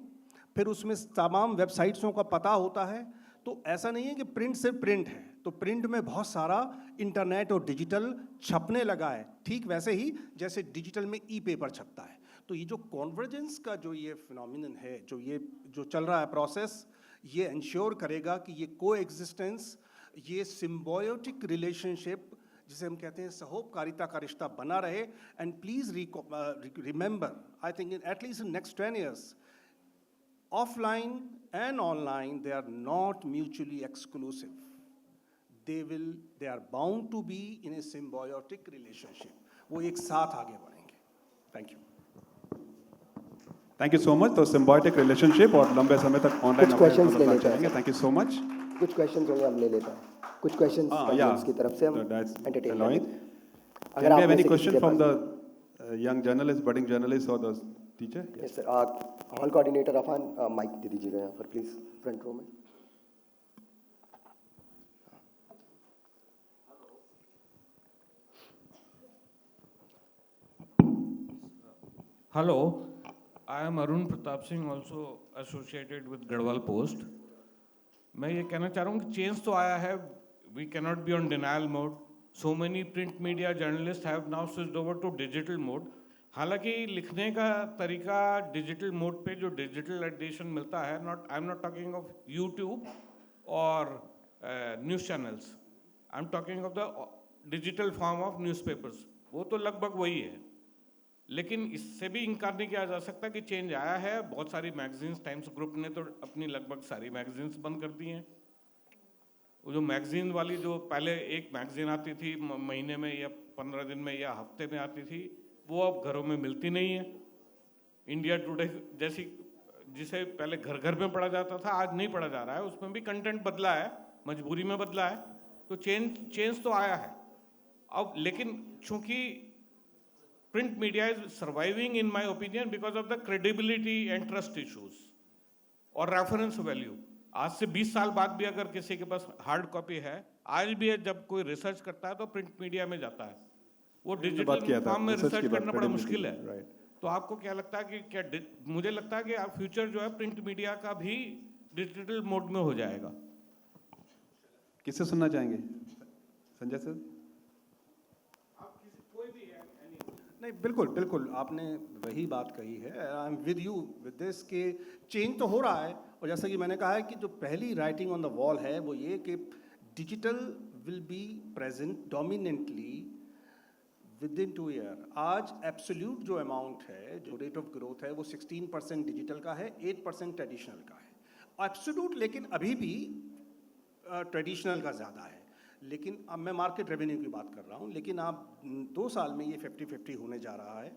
फिर उसमें तमाम वेबसाइट्सों का पता होता है। तो ऐसा नहीं है कि प्रिंट सिर्फ प्रिंट है, तो प्रिंट में बहुत सारा इंटरनेट और डिजिटल छपने लगा है, ठीक वैसे ही जैसे डिजिटल में ई-पेपर छपता है। तो ये जो कॉन्वर्जेंस का जो ये फिनोमिनन है, जो चल रहा है प्रोसेस, ये इंश्योर करेगा कि ये कोएग्जिस्टेंस, ये सिम्बायोटिक रिलेशनशिप जिसे हम कहते हैं सहोपकारिता का रिश्ता बना रहे। And please remember, I think at least in next 10 years, offline and online, they are not mutually exclusive. They are bound to be in a symbiotic relationship. वो एक साथ आगे बढ़ेंगे। Thank you. Thank you so much. तो symbiotic relationship और लंबे समय तक ऑनलाइन कुछ questions ले लेते हैं। Thank you so much. कुछ क्वेश्चंस होंगे, हम ले लेते हैं। कुछ क्वेश्चंस ऑडियंस की तरफ से हम एंटरटेन करेंगे। Can we have any question from the young journalist, budding journalist or the teacher? Yes sir, hall coordinator Afan mic दे दीजिएगा यहाँ पर प्लीज, फ्रंट रो में। Hello, I am Arun Pratap Singh, also associated with Garhwal Post. मैं ये कहना चाह रहा हूँ कि चेंज तो आया है, we cannot be on denial mode. So many print media journalists have now switched over to digital mode. हालांकि लिखने का तरीका डिजिटल मोड पे जो डिजिटल एडिशन मिलता है, I am not talking of YouTube और news channels, I am talking of the digital form of newspapers, वो तो लगभग वही है। लेकिन इससे भी इनकार नहीं किया जा सकता कि चेंज आया है। बहुत सारी मैगजीन्स, टाइम्स ग्रुप ने तो अपनी लगभग सारी मैगजीन्स बंद कर दी हैं। वो जो मैगजीन वाली जो पहले एक मैगजीन आती थी महीने में या 15 दिन में या हफ्ते में आती थी, वो अब घरों में मिलती नहीं है। इंडिया टुडे जैसी, जिसे पहले घर घर में पढ़ा जाता था, आज नहीं पढ़ा जा रहा है, उसमें भी कंटेंट बदला है, मजबूरी में बदला है। तो चेंज तो आया है अब, लेकिन चूंकि print media is surviving in my opinion because of the credibility and trust issues और रेफरेंस वैल्यू। आज से 20 साल बाद भी अगर किसी के पास हार्ड कॉपी है, आज भी जब कोई रिसर्च करता है तो प्रिंट मीडिया में जाता है। वो डिजिटल फॉर्म में रिसर्च करना बड़ा मुश्किल है। तो आपको क्या लगता है कि मुझे लगता है कि फ्यूचर जो है प्रिंट मीडिया का भी डिजिटल मोड में हो जाएगा। किससे सुनना चाहेंगे? संजय सर? नहीं, बिल्कुल बिल्कुल आपने वही बात कही है। I am with you with this के चेंज तो हो रहा है, और जैसा कि मैंने कहा है कि जो पहली राइटिंग ऑन द वॉल है वो ये कि digital will be present dominantly with in 2 years। आज एब्सोल्यूट जो अमाउंट है, जो रेट ऑफ ग्रोथ है, वो 16% डिजिटल का है, 8% ट्रेडिशनल का है। एब्सोल्यूट लेकिन अभी भी ट्रेडिशनल का ज़्यादा है। लेकिन अब मैं मार्केट रेवेन्यू की बात कर रहा हूँ, लेकिन आप 2 साल में ये 50-50 होने जा रहा है,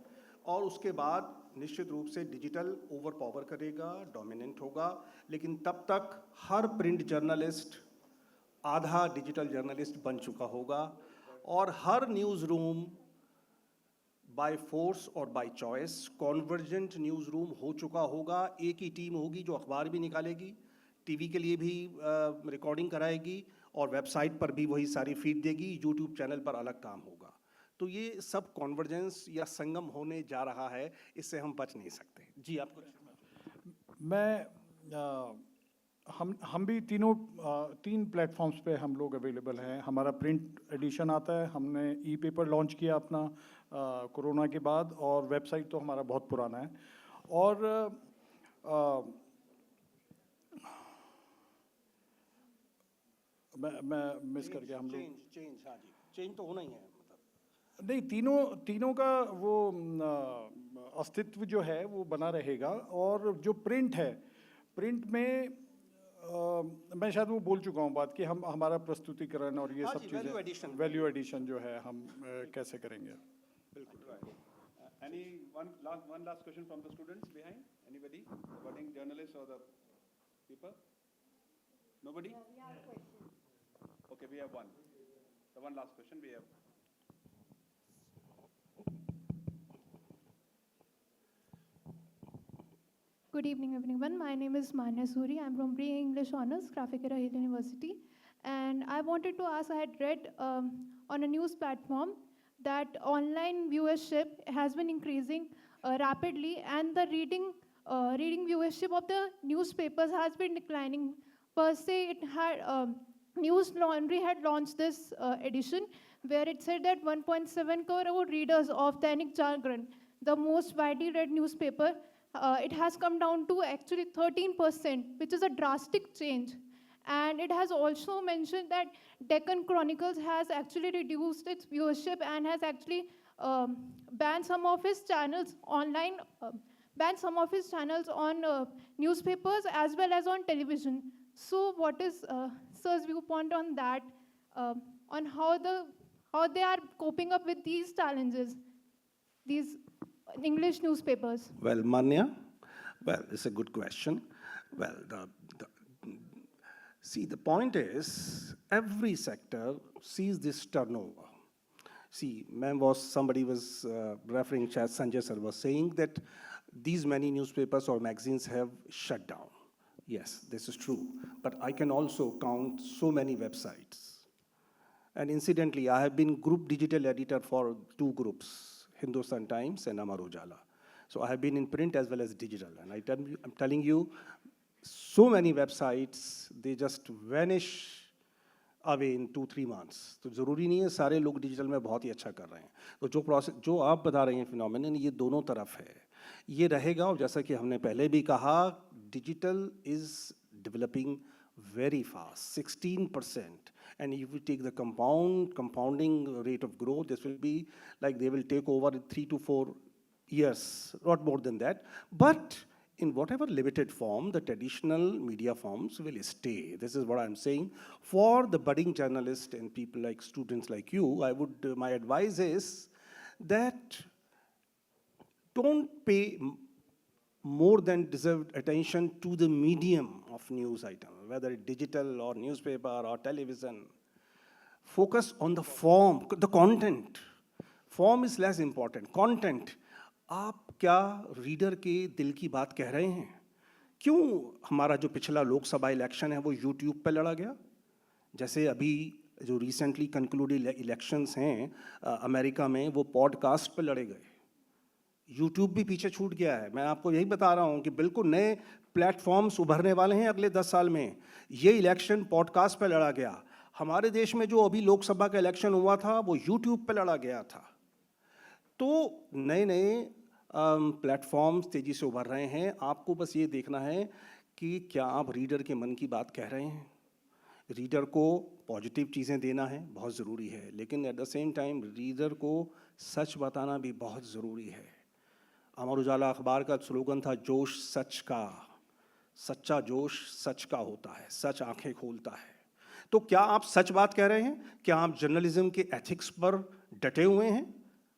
और उसके बाद निश्चित रूप से डिजिटल ओवर पावर करेगा, डोमिनेंट होगा। लेकिन तब तक हर प्रिंट जर्नलिस्ट आधा डिजिटल जर्नलिस्ट बन चुका होगा, और हर न्यूज़ रूम बाय फोर्स और by choice convergent news room हो चुका होगा। एक ही टीम होगी जो अखबार भी निकालेगी, टीवी के लिए भी रिकॉर्डिंग कराएगी, और वेबसाइट पर भी वही सारी फीड देगी, यूट्यूब चैनल पर अलग काम होगा। तो ये सब कॉन्वर्जेंस या संगम होने जा रहा है, इससे हम बच नहीं सकते। जी, आप कुछ? मैं हम भी तीन प्लेटफॉर्म्स पे हम लोग अवेलेबल हैं। हमारा प्रिंट एडिशन आता है, हमने ई पेपर लॉन्च किया अपना कोरोना के बाद, और वेबसाइट तो हमारा बहुत पुराना है। और मैं मिस कर गया हम लोग। चेंज, हाँ जी, चेंज तो होना ही है मतलब। नहीं, तीनों का वो अस्तित्व जो है वो बना रहेगा। और जो प्रिंट है, प्रिंट में मैं शायद वो बोल चुका हूँ बात कि हम हमारा प्रस्तुतिकरण और ये हाँ सब जी, चीज़ें, वैल्यू एडिशन जो है हम कैसे करेंगे। Any one last question from the students behind? Anybody? The budding journalists or the people? Nobody? We have a question. Okay, we have one. The one last question we have. Good evening, everyone. My name is Manya Suri. I'm from Pre-English Honors, Graphic Era Hill University. And I wanted to ask, I had read on a news platform that online viewership has been increasing rapidly, and the reading viewership of the newspapers has been declining. Per se, it had News Laundry had launched this edition where it said that 1.7 crore readers of Dainik Jagran, the most widely read newspaper, it has come down to actually 13%, which is a drastic change. And it has also mentioned that Deccan Chronicles has actually reduced its viewership and has actually banned some of his channels online, banned some of his channels on newspapers as well as on television. So what is Sir's viewpoint on that, on how they are coping up with these challenges, these English newspapers? Well, Manya, well, it's a good question. Well, see, the point is, every sector sees this turnover. See, somebody was referring, Sanjay sir was saying that these many newspapers or magazines have shut down. Yes, this is true. But I can also count so many websites. And incidentally, I have been group digital editor for two groups, Hindustan Times and Amar Ujala. So I have been in print as well as digital. And I'm telling you, so many websites, they just vanish away in 2-3 months. तो ज़रूरी नहीं है सारे लोग digital में बहुत ही अच्छा कर रहे हैं। तो जो प्रोसेस जो आप बता रहे हैं फिनोमेनन, ये दोनों तरफ है, ये रहेगा। और जैसा कि हमने पहले भी कहा, digital is developing very fast, 16%. And if we take the compounding rate of growth, this will be like they will take over in 3 to 4 years, not more than that. But in whatever limited form, the traditional media forms will stay. This is what I'm saying. For the budding journalists and people like students like you, my advice is that don't pay more than deserved attention to the medium of news item, whether it's digital or newspaper or television. Focus on the form, the content. Form is less important. Content. आप क्या reader के दिल की बात कह रहे हैं? क्यों हमारा जो पिछला लोकसभा इलेक्शन है वो यूट्यूब पे लड़ा गया? जैसे अभी जो रिसेंटली कंक्लूडेड इलेक्शंस हैं अमेरिका में, वो पॉडकास्ट पे लड़े गए। यूट्यूब भी पीछे छूट गया है। मैं आपको यही बता रहा हूँ कि बिल्कुल नए प्लेटफॉर्म्स उभरने वाले हैं अगले 10 साल में। ये इलेक्शन पॉडकास्ट पे लड़ा गया। हमारे देश में जो अभी लोकसभा का इलेक्शन हुआ था वो यूट्यूब पे लड़ा गया था। तो नए नए प्लेटफॉर्म्स तेज़ी से उभर रहे हैं। आपको बस ये देखना है कि क्या आप रीडर के मन की बात कह रहे हैं। रीडर को पॉजिटिव चीज़ें देना है, बहुत ज़रूरी है, लेकिन at the same time reader को सच बताना भी बहुत ज़रूरी है। अमर उजाला अखबार का स्लोगन था, जोश सच का, सच्चा जोश सच का होता है, सच आंखें खोलता है। तो क्या आप सच बात कह रहे हैं? क्या आप जर्नलिज्म के एथिक्स पर डटे हुए हैं?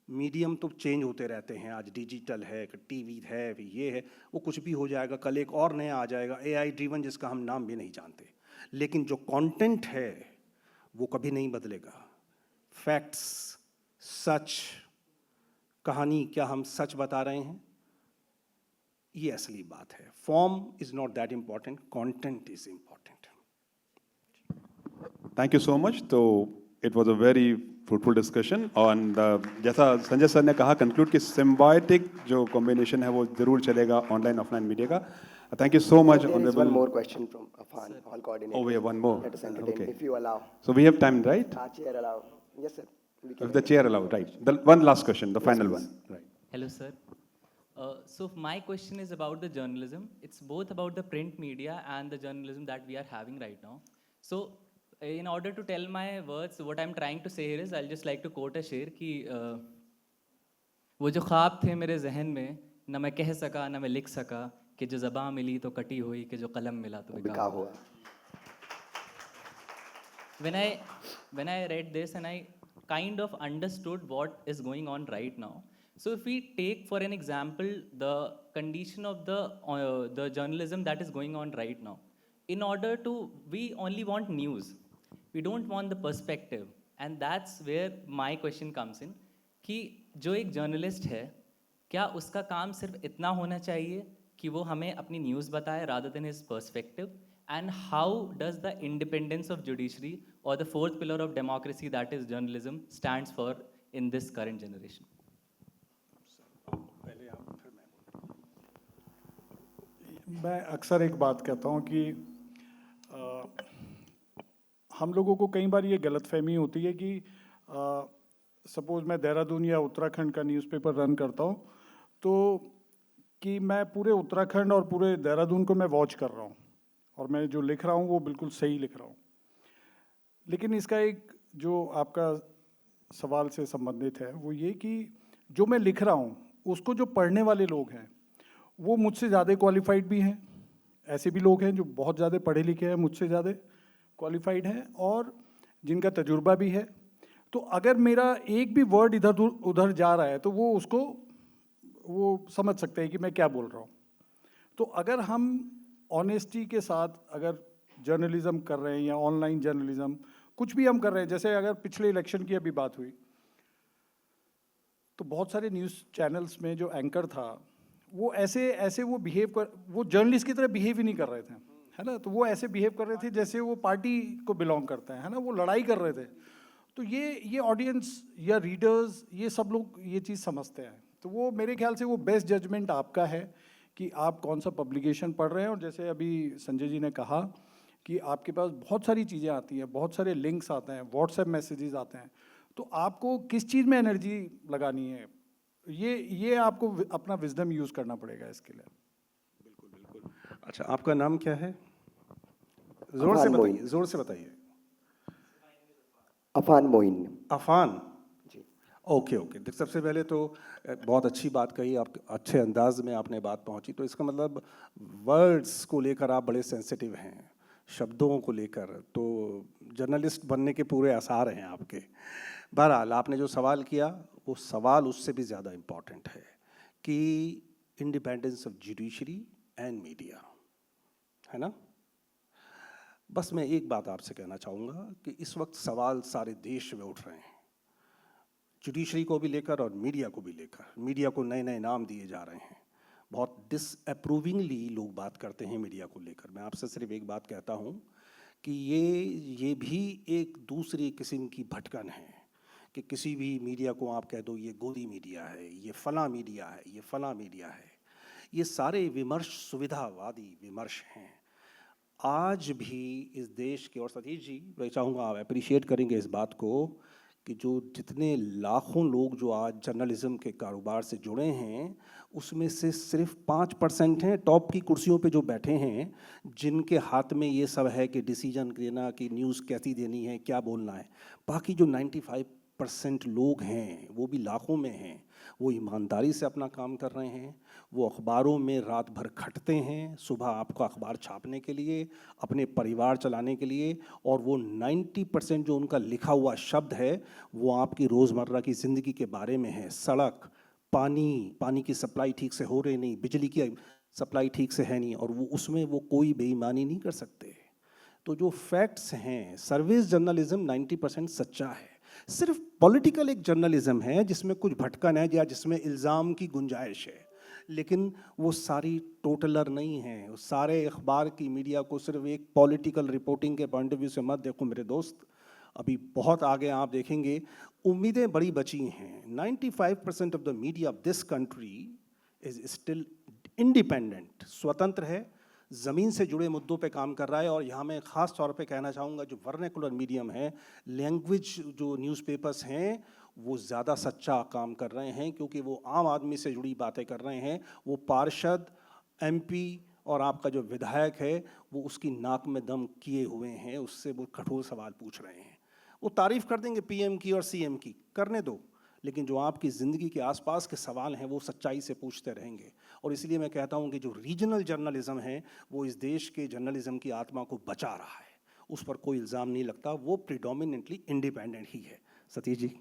मीडियम तो चेंज होते रहते हैं। आज डिजिटल है, टीवी है, ये है, वो कुछ भी हो जाएगा, कल एक और नया आ जाएगा, AI ड्रिवन, जिसका हम नाम भी नहीं जानते। लेकिन जो कंटेंट है वो कभी नहीं बदलेगा। फैक्ट्स, सच, कहानी, क्या हम सच बता रहे हैं, ये असली बात है। Form is not that important, content is important. Thank you so much. So It was a very fruitful discussion and जैसा संजय सर ने कहा conclude कि symbiotic जो combination है वो जरूर चलेगा online offline media का. Thank you so much, There is honorable. one more question from Afan, hall coordinator. Oh, we have one more. Let us entertain, Okay. if you allow. So we have time, right? Chair allow. Yes, sir. We can If the chair allow, right? The one last question, the final one. Right. Hello, sir. So my question is about the journalism. It's both about the print media and the journalism that we are having right now. So in order to tell my words, what I'm trying to say here is, I'll just like to quote a शेर कि वो जो ख्वाब थे मेरे जहन में, ना मैं कह सका ना मैं लिख सका, कि जो ज़बां मिली तो कटी हुई, कि जो कलम मिला तो बिका हुआ. When I read this and I kind of understood what is going on right now. So if we take for an example the condition of the journalism that is going on right now, in order to, we only want news. We don't want the perspective. And that's where my question comes in, कि जो एक journalist है, क्या उसका काम सिर्फ इतना होना चाहिए कि वो हमें अपनी न्यूज़ बताए rather than his perspective? And how does the independence of judiciary or the fourth pillar of democracy, that is journalism, stands for in this current generation? मैं अक्सर एक बात कहता हूँ कि हम लोगों को कई बार ये गलतफहमी होती है कि सपोज़ मैं देहरादून या उत्तराखंड का न्यूज़पेपर रन करता हूँ तो कि मैं पूरे उत्तराखंड और पूरे देहरादून को मैं वॉच कर रहा हूँ और मैं जो लिख रहा हूँ वो बिल्कुल सही लिख रहा हूँ. लेकिन इसका एक जो आपका सवाल से संबंधित है वो ये कि जो मैं लिख रहा हूँ उसको जो पढ़ने वाले लोग हैं वो मुझसे ज़्यादा क्वालिफाइड भी हैं. ऐसे भी लोग हैं जो बहुत ज़्यादा पढ़े लिखे हैं, मुझसे ज़्यादा क्वालिफाइड हैं और जिनका तजुर्बा भी है. तो अगर मेरा एक भी वर्ड इधर उधर जा रहा है तो वो उसको वो समझ सकते हैं कि मैं क्या बोल रहा हूँ. तो अगर हम ऑनेस्टी के साथ अगर जर्नलिज्म कर रहे हैं या ऑनलाइन जर्नलिज्म कुछ भी हम कर रहे हैं, जैसे अगर पिछले इलेक्शन की अभी बात हुई तो बहुत सारे न्यूज़ चैनल्स में जो एंकर था वो ऐसे वो बिहेव कर, वो जर्नलिस्ट की तरह बिहेव ही नहीं कर रहे थे, है ना. तो वो ऐसे बिहेव कर रहे थे जैसे वो पार्टी को बिलोंग करते हैं, है ना. वो लड़ाई कर रहे थे. तो ये ऑडियंस या रीडर्स ये सब लोग ये चीज़ समझते हैं. तो वो मेरे ख्याल से वो बेस्ट जजमेंट आपका है कि आप कौन सा पब्लिकेशन पढ़ रहे हैं. और जैसे अभी संजय जी ने कहा कि आपके पास बहुत सारी चीज़ें आती हैं, बहुत सारे लिंक्स आते हैं, व्हाट्सएप मैसेजेस आते हैं, तो आपको किस चीज़ में एनर्जी लगानी है ये आपको अपना विजडम यूज़ करना पड़ेगा इसके लिए. बिल्कुल बिल्कुल. अच्छा, आपका नाम क्या है? जोर से बताइए. अफान मोइन. अफान जी. ओके. सबसे पहले तो बहुत अच्छी बात कही, आप अच्छे अंदाज में आपने बात पहुंची. तो इसका मतलब वर्ड्स को लेकर आप बड़े सेंसिटिव हैं, शब्दों को लेकर. तो जर्नलिस्ट बनने के पूरे आसार हैं आपके. बहरहाल आपने जो सवाल किया वो सवाल उससे भी ज़्यादा इम्पॉर्टेंट है कि independence of judiciary and media, है ना. बस मैं एक बात आपसे कहना चाहूँगा कि इस वक्त सवाल सारे देश में उठ रहे हैं, जुडिशरी को भी लेकर और मीडिया को भी लेकर. मीडिया को नए नए नाम दिए जा रहे हैं, बहुत डिसअप्रूविंगली लोग बात करते हैं मीडिया को लेकर. मैं आपसे सिर्फ एक बात कहता हूँ कि ये भी एक दूसरी किस्म की भटकन है कि किसी भी मीडिया को आप कह दो ये गोदी मीडिया है, ये फला मीडिया है, ये फला मीडिया है. ये सारे विमर्श सुविधावादी विमर्श हैं. आज भी इस देश के, और सतीश जी मैं चाहूँगा आप अप्रिशिएट करेंगे इस बात को कि जो जितने लाखों लोग जो आज जर्नलिज्म के कारोबार से जुड़े हैं उसमें से सिर्फ 5% हैं टॉप की कुर्सियों पे जो बैठे हैं जिनके हाथ में ये सब है कि डिसीजन लेना कि न्यूज़ कैसी देनी है, क्या बोलना है. बाकी जो 95% लोग हैं वो भी लाखों में हैं, वो ईमानदारी से अपना काम कर रहे हैं. वो अखबारों में रात भर खटते हैं सुबह आपका अखबार छापने के लिए, अपने परिवार चलाने के लिए. और वो 90% जो उनका लिखा हुआ शब्द है वो आपकी रोज़मर्रा की ज़िंदगी के बारे में है. सड़क, पानी की सप्लाई ठीक से हो रही नहीं, बिजली की सप्लाई ठीक से है नहीं, और वो उसमें वो कोई बेईमानी नहीं कर सकते. तो जो फैक्ट्स हैं, सर्विस जर्नलिज्म 90% सच्चा है. सिर्फ पॉलिटिकल एक जर्नलिज्म है जिसमें कुछ भटकन है या जिसमें इल्ज़ाम की गुंजाइश है, लेकिन वो सारी टोटलर नहीं है. उस सारे अखबार की मीडिया को सिर्फ एक पॉलिटिकल रिपोर्टिंग के पॉइंट ऑफ व्यू से मत देखो मेरे दोस्त. अभी बहुत आगे आप देखेंगे, उम्मीदें बड़ी बची हैं। 95% of the media of this country is still independent, स्वतंत्र है, ज़मीन से जुड़े मुद्दों पे काम कर रहा है। और यहाँ मैं ख़ास तौर पे कहना चाहूँगा, जो वर्नाकुलर मीडियम है, लैंग्वेज जो न्यूज़पेपर्स हैं, वो ज़्यादा सच्चा काम कर रहे हैं, क्योंकि वो आम आदमी से जुड़ी बातें कर रहे हैं। वो पार्षद, MP और आपका जो विधायक है, वो उसकी नाक में दम किए हुए हैं, उससे वो कठोर सवाल पूछ रहे हैं। वो तारीफ़ कर देंगे PM की और CM की, करने दो, लेकिन जो आपकी ज़िंदगी के आसपास के सवाल हैं वो सच्चाई से पूछते रहेंगे। और इसलिए मैं कहता हूँ कि जो रीजनल जर्नलिज़्म है, वो इस देश के जर्नलिज़्म की आत्मा को बचा रहा है, उस पर कोई इल्ज़ाम नहीं लगता, वो प्रिडोमिनेंटली इंडिपेंडेंट ही है। सतीश जी।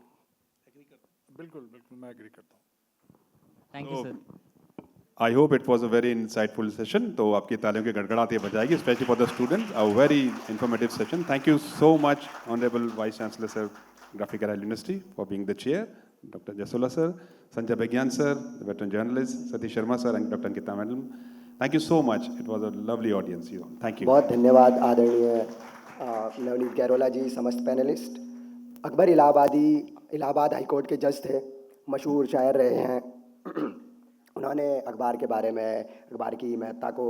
बिल्कुल बिल्कुल, मैं एग्री करता हूँ। Thank you sir. I hope it was a very insightful session. तो आपकी तालियों की गड़गड़ाहट बच जाएगी, especially for the students. A very informative session. Thank you so much, Honorable Vice Chancellor Sir, Graphic Era University, for being the chair. Dr. Jasola Sir, Sanjay Begyan Sir, the veteran journalist, Satish Sharma Sir, and Dr. Ankita Madam. Thank you so much. It was a lovely audience. You all. Thank you. बहुत धन्यवाद आदरणीय नवनीत गैरोला जी, समस्त panelist. Akbar Allahabad high court के जज थे, मशहूर शायर रहे हैं। उन्होंने अखबार के बारे में, अखबार की महत्ता को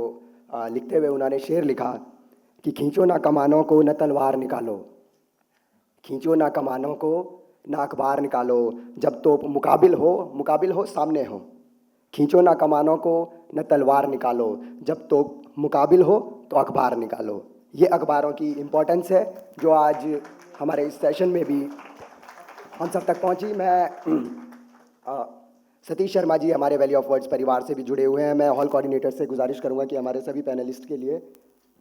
लिखते हुए उन्होंने शेर लिखा कि खींचो ना कमानों को न तलवार निकालो, खींचो ना कमानों को न अखबार निकालो, जब तो मुकाबिल हो सामने हो। खींचो ना कमानों को न तलवार निकालो, जब तो मुकाबिल हो तो अखबार निकालो। ये अखबारों की इम्पोर्टेंस है, जो आज हमारे इस सेशन में भी हम सब तक पहुंची। मैं सतीश शर्मा जी हमारे वैली ऑफ वर्ड्स परिवार से भी जुड़े हुए हैं। मैं हॉल कोऑर्डिनेटर से गुजारिश करूंगा कि हमारे सभी पैनलिस्ट के लिए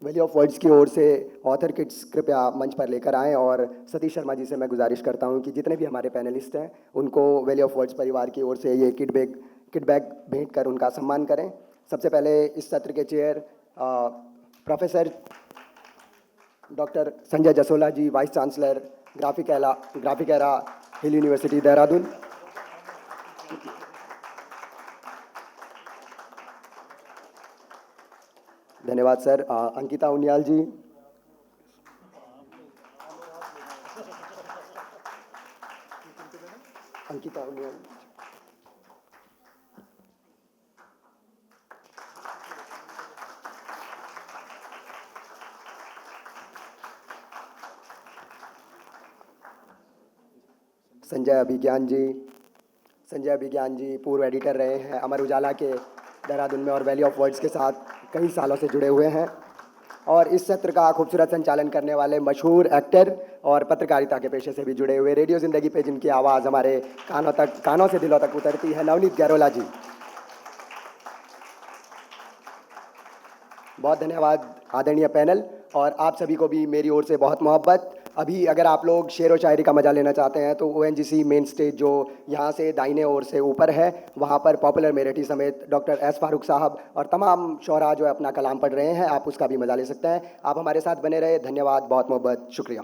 वैली ऑफ वर्ड्स की ओर से ऑथर किट्स कृपया मंच पर लेकर आएँ। और सतीश शर्मा जी से मैं गुजारिश करता हूं कि जितने भी हमारे पैनलिस्ट हैं, उनको वैली ऑफ वर्ड्स परिवार की ओर से ये किट बैग भेंट कर उनका सम्मान करें। सबसे पहले इस सत्र के chair professor doctor Sanjay Jasola ji, vice chancellor, graphic era hill university Dehradun. धन्यवाद सर। अंकिता उनियाल जी। अंकिता उनियाल। संजय अभिज्ञान जी पूर्व एडिटर रहे हैं अमर उजाला के देहरादून में और वैली ऑफ वर्ड्स के साथ कई सालों से जुड़े हुए हैं। और इस सत्र का खूबसूरत संचालन करने वाले मशहूर एक्टर और पत्रकारिता के पेशे से भी जुड़े हुए, रेडियो ज़िंदगी पे जिनकी आवाज़ हमारे कानों से दिलों तक उतरती है, नवनीत गैरोला जी। बहुत धन्यवाद आदरणीय पैनल, और आप सभी को भी मेरी ओर से बहुत मोहब्बत। अभी अगर आप लोग शेर व शायरी का मजा लेना चाहते हैं तो ONGC मेन स्टेज जो यहाँ से दाहिने ओर से ऊपर है, वहाँ पर पॉपुलर मेरठी समेत डॉक्टर S फारूक साहब और तमाम शोरा जो अपना कलाम पढ़ रहे हैं, आप उसका भी मजा ले सकते हैं। आप हमारे साथ बने रहे। धन्यवाद, बहुत मोहब्बत, शुक्रिया।